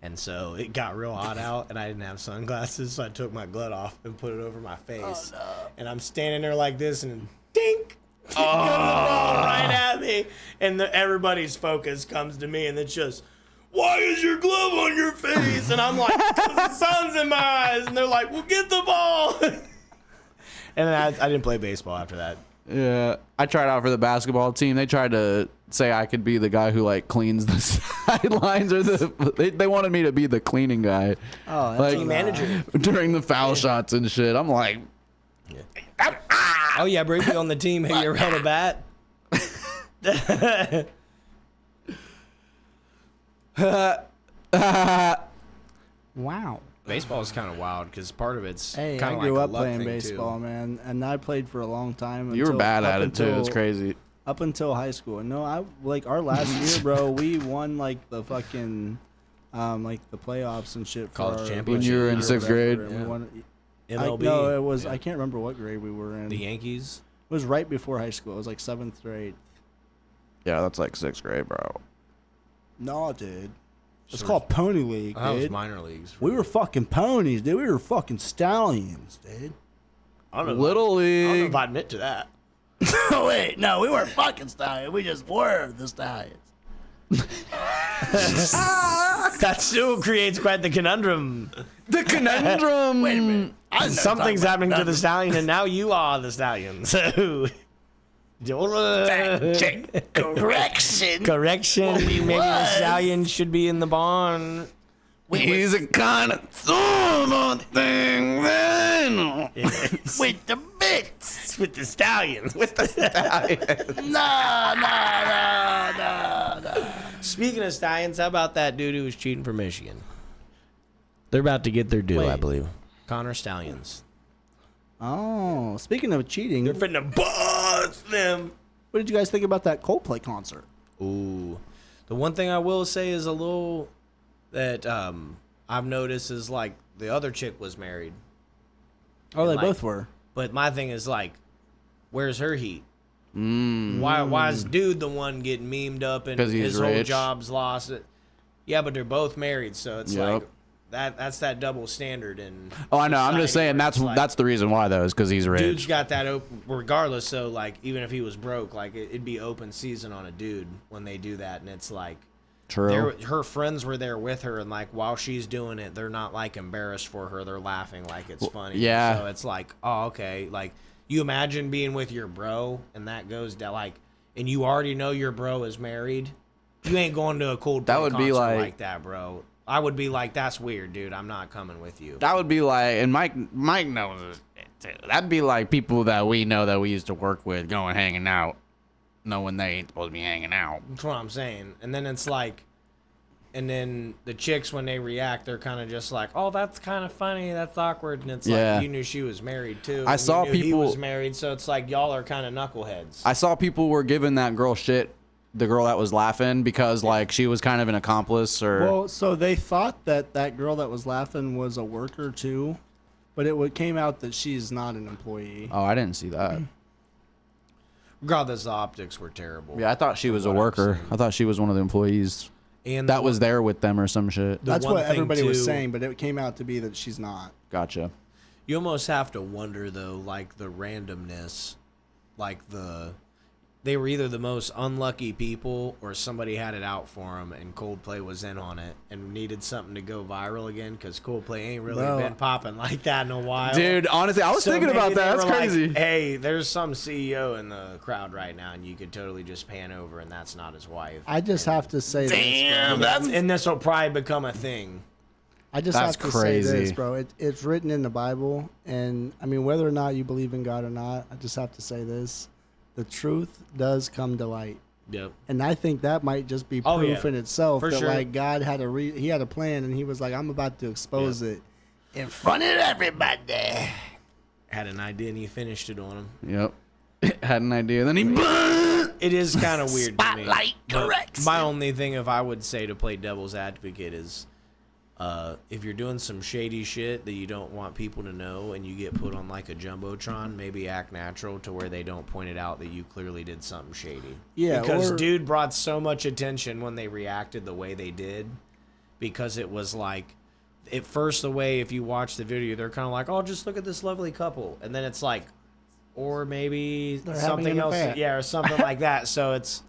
And so it got real hot out, and I didn't have sunglasses, so I took my glove off and put it over my face. Oh, no. And I'm standing there like this, and dink! Comes the ball right at me. And everybody's focus comes to me, and it's just, why is your glove on your face? And I'm like, because the sun's in my eyes. And they're like, well, get the ball. And then I didn't play baseball after that. Yeah, I tried out for the basketball team. They tried to say I could be the guy who like cleans the sidelines, or they wanted me to be the cleaning guy. Oh, that's like team manager during the foul shots and shit. I'm like, oh yeah, Brady on the team. Have you ever held a bat? wow. Baseball is kind of wild because part of it's Hey, kind I of grew like up a luck playing thing baseball, too. man, and I played for a long time. you were bad at it too. It's crazy. Up until high school. No, I like our last year, bro. We won like the fucking, like the playoffs and shit. For College our championship. When you were in or sixth whatever, grade? and we won it. MLB. No, it was. Yeah. I can't remember what grade we were in. The Yankees. It was right before high school. It was like 7th grade. Yeah, that's like sixth grade, bro. No, dude. It's So- called Pony League, That was dude. minor leagues. We were fucking ponies, dude. We were fucking stallions, dude. I don't know. Little I don't know league. if I admit to that. Oh wait, no, we weren't fucking stallions. We just were the stallions. That still creates quite the conundrum. The conundrum. Wait a minute. Something's happening to the stallion, and now you are the stallion. So, Correction. correction. Maybe the was. stallion should be in the barn. He's a kind of thing then. With the bits. With the stallions. With the No. Speaking of stallions, how about that dude who was cheating for Michigan? They're about to get their due, I Wait. believe. Connor Stallions. Oh, speaking of cheating, They're finna bust them. what did you guys think about that Coldplay concert? Ooh. The one thing I will say is a little that I've noticed is like the other chick was married. Oh, they like- both were. But my thing is like, where's her heat? Mm. Why is dude the one getting memed up and 'Cause he's his whole rich. job's lost? Yeah, but they're both married, so it's Yep. like that's that double standard. And Oh, I know. I'm just saying that's the reason why though, is because he's rich. dude's got that open regardless. So like, even if he was broke, like it'd be open season on a dude when they do that, and it's like. True. Her friends were there with her, and like while she's doing it, they're not like embarrassed for her. They're laughing like it's funny. yeah. So it's like, oh, okay. Like you imagine being with your bro, and that goes down like, and you already know your bro is married. You ain't going to a Coldplay That would be concert like that, bro. I would be like, that's weird, dude. I'm not coming with you. That would be like, and Mike knows it too. That'd be like people that we know that we used to work with going hanging out, knowing they ain't supposed to be hanging out. That's what I'm saying. And then it's like, and then the chicks, when they react, they're kind of just like, oh, that's kind of funny. That's awkward. And it's Yeah. like, you knew she was married, too. I and saw you knew he people- was married, so it's like, y'all are kind of knuckleheads. I saw people were giving that girl shit, the girl that was laughing, because like she was kind of an accomplice or. Well, so they thought that that girl that was laughing was a worker too, but came out that she's not an employee. Oh, I didn't see that. Regardless, the optics were terrible. Yeah, I thought she was a what I've worker. seen. I thought she was one of the employees And that was there with them or some shit. The That's one what thing, everybody was too- saying, but it came out to be that she's not. Gotcha. You almost have to wonder, though, like the randomness. Like they were either the most unlucky people or somebody had it out for them and Coldplay was in on it and needed something to go viral again because Coldplay ain't really Bro. been popping like that in a while. Dude, honestly, I was So thinking maybe about they that. That's were like, crazy. hey, there's some CEO in the crowd right now, and you could totally just pan over, and that's not his wife. I just have to say Damn, this, that's And this will probably become a thing. I just That's have to say this, crazy. bro. It's written in the Bible, and I mean, whether or not you believe in God or not, I just have to say this: the truth does come to light. Yep. And I think that might just be Oh, proof yeah. in itself For that sure. like God had he had a plan, and he was like, I'm about to expose it in front of everybody. Had an idea, and he finished it on him. Yep. Had an idea. Then he. It is kind of weird to me. Spotlight but corrects. My only thing, if I would say to play devil's advocate, is if you're doing some shady shit that you don't want people to know and you get put on like a jumbotron, maybe act natural to where they don't point it out that you clearly did something shady. Yeah, Because or- dude brought so much attention when they reacted the way they did, because it was like, at first the way, if you watch the video, they're kind of like, oh, just look at this lovely couple. And then it's like, or maybe They're having something an else. affair. Yeah, or something like that. So it's,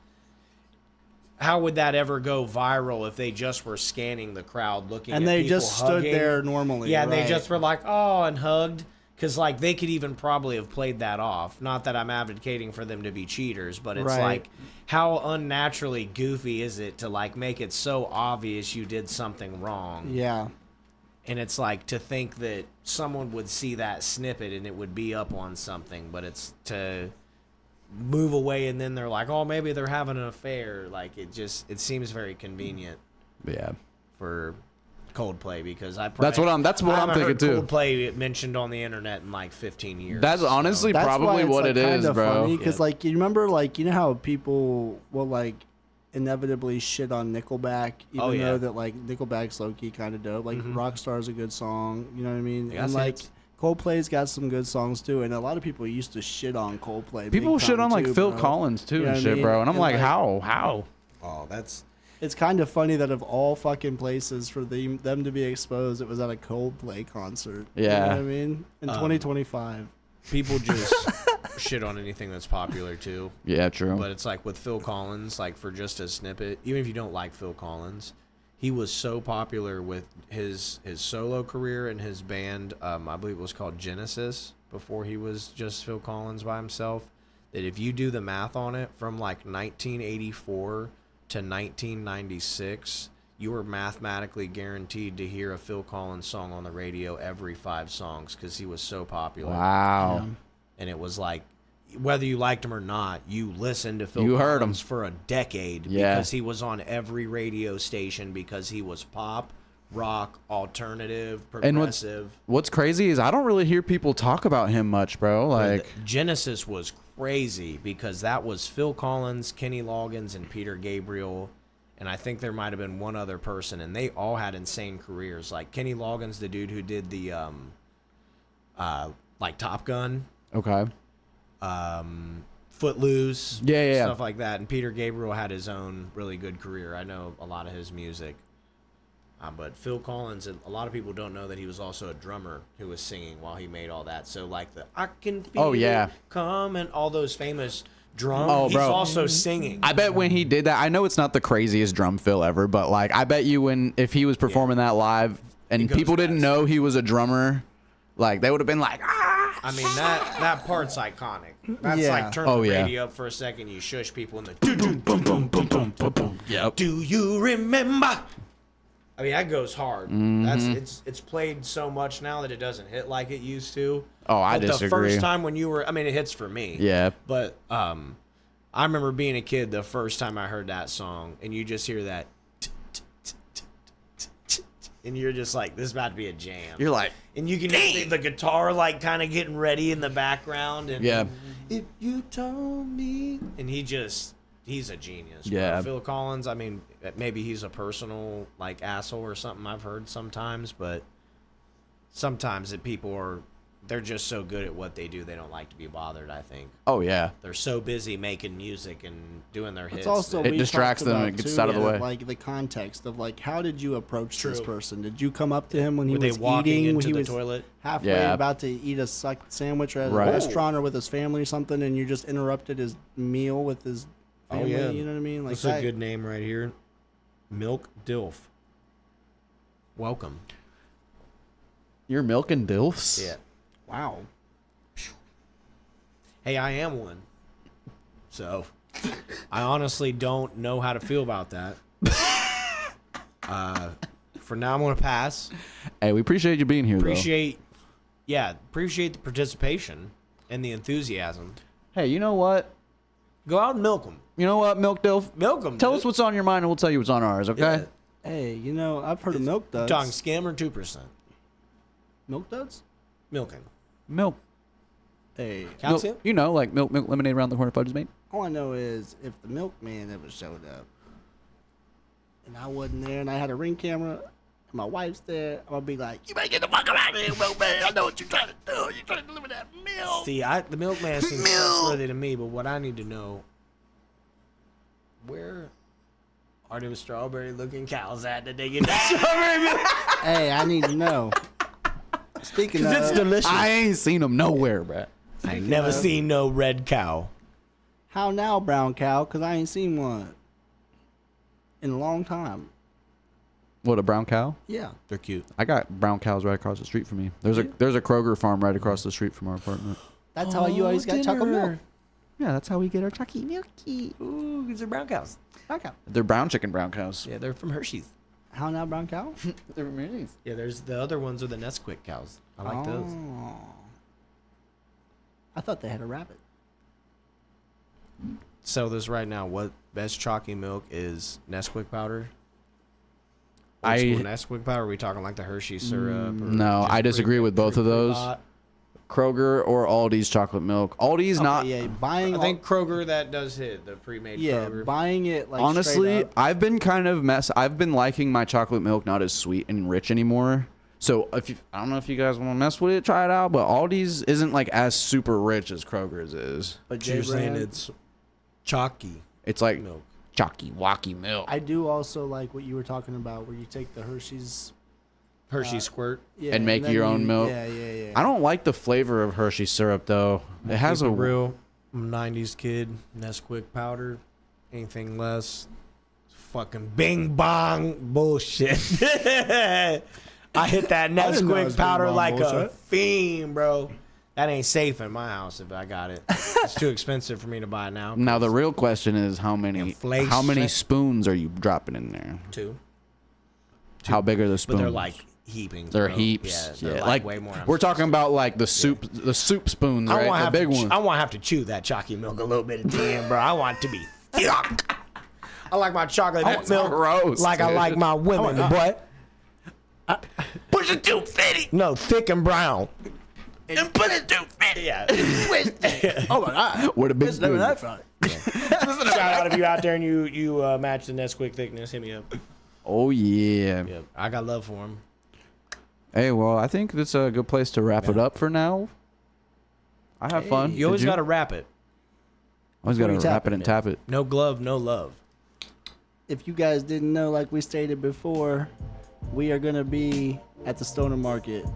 how would that ever go viral if they just were scanning the crowd looking And at they people just stood hugging? there normally. Yeah, and they right. just were like, oh, and hugged. Because, like, they could even probably have played that off. Not that I'm advocating for them to be cheaters, but it's Right. like, how unnaturally goofy is it to, like, make it so obvious you did something wrong? Yeah. And it's like, to think that someone would see that snippet and it would be up on something, but it's to move away and then they're like, oh, maybe they're having an affair. Like, it seems very convenient Yeah. for Coldplay, because That's what I'm haven't thinking heard too. Coldplay mentioned on the internet in like 15 years. That's honestly That's probably why it's, what like, it is, kinda bro. funny, because Yeah. like, you remember, like, you know how people will like inevitably shit on Nickelback, even Oh, yeah. though that like Nickelback's low key kind of dope. Like Rockstar's a good song, you know what I mean? They got And like hits. Coldplay's got some good songs too, and a lot of people used to shit on Coldplay. People big shit time, on like too, Phil bro. Collins too You know and what I shit, mean? bro. And I'm And, like, like- how? Oh, that's It's kind of funny that of all fucking places for them to be exposed, it was at a Coldplay concert. You know Yeah. what I mean? In 2025. people just shit on anything that's popular too. Yeah, true. But it's like with Phil Collins, like for just a snippet, even if you don't like Phil Collins, he was so popular with his solo career and his band, I believe it was called Genesis, before he was just Phil Collins by himself, that if you do the math on it, from like 1984 to 1996, you were mathematically guaranteed to hear a Phil Collins song on the radio every 5 songs because he was so popular. Wow. And it was like, whether you liked him or not, you listened to Phil You heard Collins him. for a decade Yeah. because he was on every radio station because he was pop, rock, alternative, progressive. What's crazy is I don't really hear people talk about him much, bro. Like Genesis was crazy because that was Phil Collins, Kenny Loggins, and Peter Gabriel. And I think there might have been one other person, and they all had insane careers. Like Kenny Loggins, the dude who did the like Top Gun, okay, Footloose, yeah, stuff like that. And Peter Gabriel had his own really good career. I know a lot of his music. But Phil Collins, a lot of people don't know that he was also a drummer who was singing while he made all that. So like the I Can Feel It Come and all those famous drums, he's also singing. I bet when he did that, I know it's not the craziest drum fill ever, but like I bet you if he was performing that live and people didn't know he was a drummer, like they would have been like, ah. I mean that part's iconic. That's like turn the radio up for a second, you shush people in the boom boom boom boom boom boom. Yep. Do you remember? I mean, that goes hard. Mm-hmm. It's played so much now that it doesn't hit like it used to. Oh, I disagree. The first time when you were, I mean, it hits for me. Yeah. But I remember being a kid the first time I heard that song, and you just hear that, and you're just like, this is about to be a jam. You're like, and you can see the guitar like kind of getting ready in the background, and if you told me, and he's a genius. Yeah. Bro. Phil Collins, I mean, maybe he's a personal like asshole or something I've heard sometimes, but sometimes they're just so good at what they do, they don't like to be bothered, I think. Oh, yeah. They're so busy making music and doing their hits. It's also, it distracts them and gets out of the way. Like the context of like, how did you approach this person? Did you come up to him when he Were they was walking eating, into when he the was toilet? halfway about to eat a sandwich or at a restaurant or with his family or something, and you just interrupted his meal with his family? Oh, yeah. You know what I mean? Like That's a good name right here. Milk Dilf. Welcome. You're milking dilfs? Yeah. Wow. Hey, I am one. So, I honestly don't know how to feel about that. For now, I'm going to pass. Hey, we appreciate you being here, Appreciate the participation and the enthusiasm. Hey, you know what? Go out and milk them. You know what, Milk Dilf? Milk them. Tell us what's on your mind, and we'll tell you what's on ours, okay? Yeah. Hey, you know, I've heard of milk duds. Talking scam or 2%? Milk duds? Milking. Milk. Hey, Calcium? You know, like milk lemonade around the corner fudge is made. all I know is if the milkman ever showed up and I wasn't there and I had a Ring camera and my wife's there, I'm gonna be like, you better get the fuck out of here, milkman. I know what you're trying to do. You're trying to deliver that milk. See, the milkman seems trustworthy to me, but what I need to know, where are them strawberry-looking cows at that they get the strawberry milk? Hey, I need to know. Speaking of, it's delicious. I ain't seen them nowhere, bruh. I ain't never seen no red cow. how now, brown cow? Because I ain't seen one in a long time. What, a brown cow? Yeah. They're cute. I got brown cows right across the street from me. There's a Kroger farm right across the street from our apartment. That's how you always got chocolate milk. Yeah, that's how we get our Chucky milky. Ooh, these are brown cows. Brown cow. They're brown cows. Yeah, they're from Hershey's. How now, brown cow? They're from Hershey's. Yeah, there's the other ones are the Nesquik cows. I like those. Oh. I thought they had a rabbit. So this right now, what best chalky milk is Nesquik powder? Old I- school Nesquik powder. Are we talking like the Hershey syrup? Or No, just I disagree with both of those. pre-bought? Kroger or Aldi's chocolate milk. Aldi's not. Yeah, buying. I think Kroger that does hit the pre-made. Yeah, Kroger. buying it like Honestly, straight up. I've been kind of I've been liking my chocolate milk not as sweet and rich anymore. So I don't know if you guys want to mess with it, try it out. But Aldi's isn't like as super rich as Kroger's is. But So you're saying J-Brand, it's chalky It's like milk. chalky walky milk. I do also like what you were talking about, where you take the Hershey's Hershey squirt. yeah, And make then your own milk. Yeah. I don't like the flavor of Hershey syrup though. It has Keep a it real 90s kid. Nesquik powder. Anything less, fucking bing bong bullshit. I hit that didn't know it Nesquik was powder bing bong like a bullshit. fiend, bro. That ain't safe in my house if I got it. It's too expensive for me to buy now. Now the real question is how many Inflation. spoons are you dropping in there? Two. How big are the But spoons? they're like heapings. They're bro. heaps. Yeah, they're like way more. we're talking about like the soup spoons, I right? want The big ones. I want to have to chew that chalky milk a little bit at the end, bro. I want it to be thick. I like my chocolate That's milk gross, like I dude. like my women, boy. Push it 250. No, thick and brown. And put it 250. Yeah. Oh my God. Would have been Never good. that fun. Shout out if you out there and you match the Nesquik thickness, hit me up. Oh yeah. Yeah, I got love for him. Hey, well, I think that's a good place to wrap it up for now. I have fun. You always got to wrap it. Always got to wrap it and tap it. No glove, no love. If you guys didn't know, like we stated before, we are going to be at the Stoner Market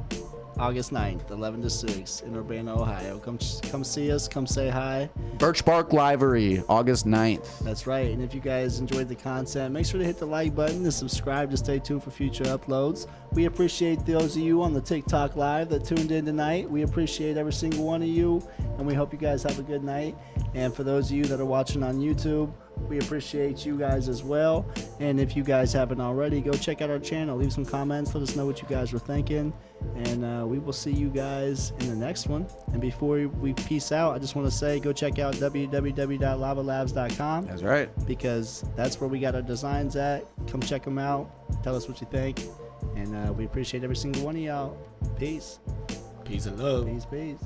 August 9th, 11 to 6 in Urbana, Ohio. Come see us. Come say hi. Birch Park Library, August 9th. That's right. And if you guys enjoyed the content, make sure to hit the like button and subscribe to stay tuned for future uploads. We appreciate those of you on the TikTok Live that tuned in tonight. We appreciate every single one of you, and we hope you guys have a good night. And for those of you that are watching on YouTube, we appreciate you guys as well. And if you guys haven't already, go check out our channel. Leave some comments. Let us know what you guys were thinking. And we will see you guys in the next one. And before we peace out, I just want to say, go check out www.lavalabs.com. That's right. Because that's where we got our designs at. Come check them out. Tell us what you think. And we appreciate every single one of y'all. Peace. Peace and love. Peace.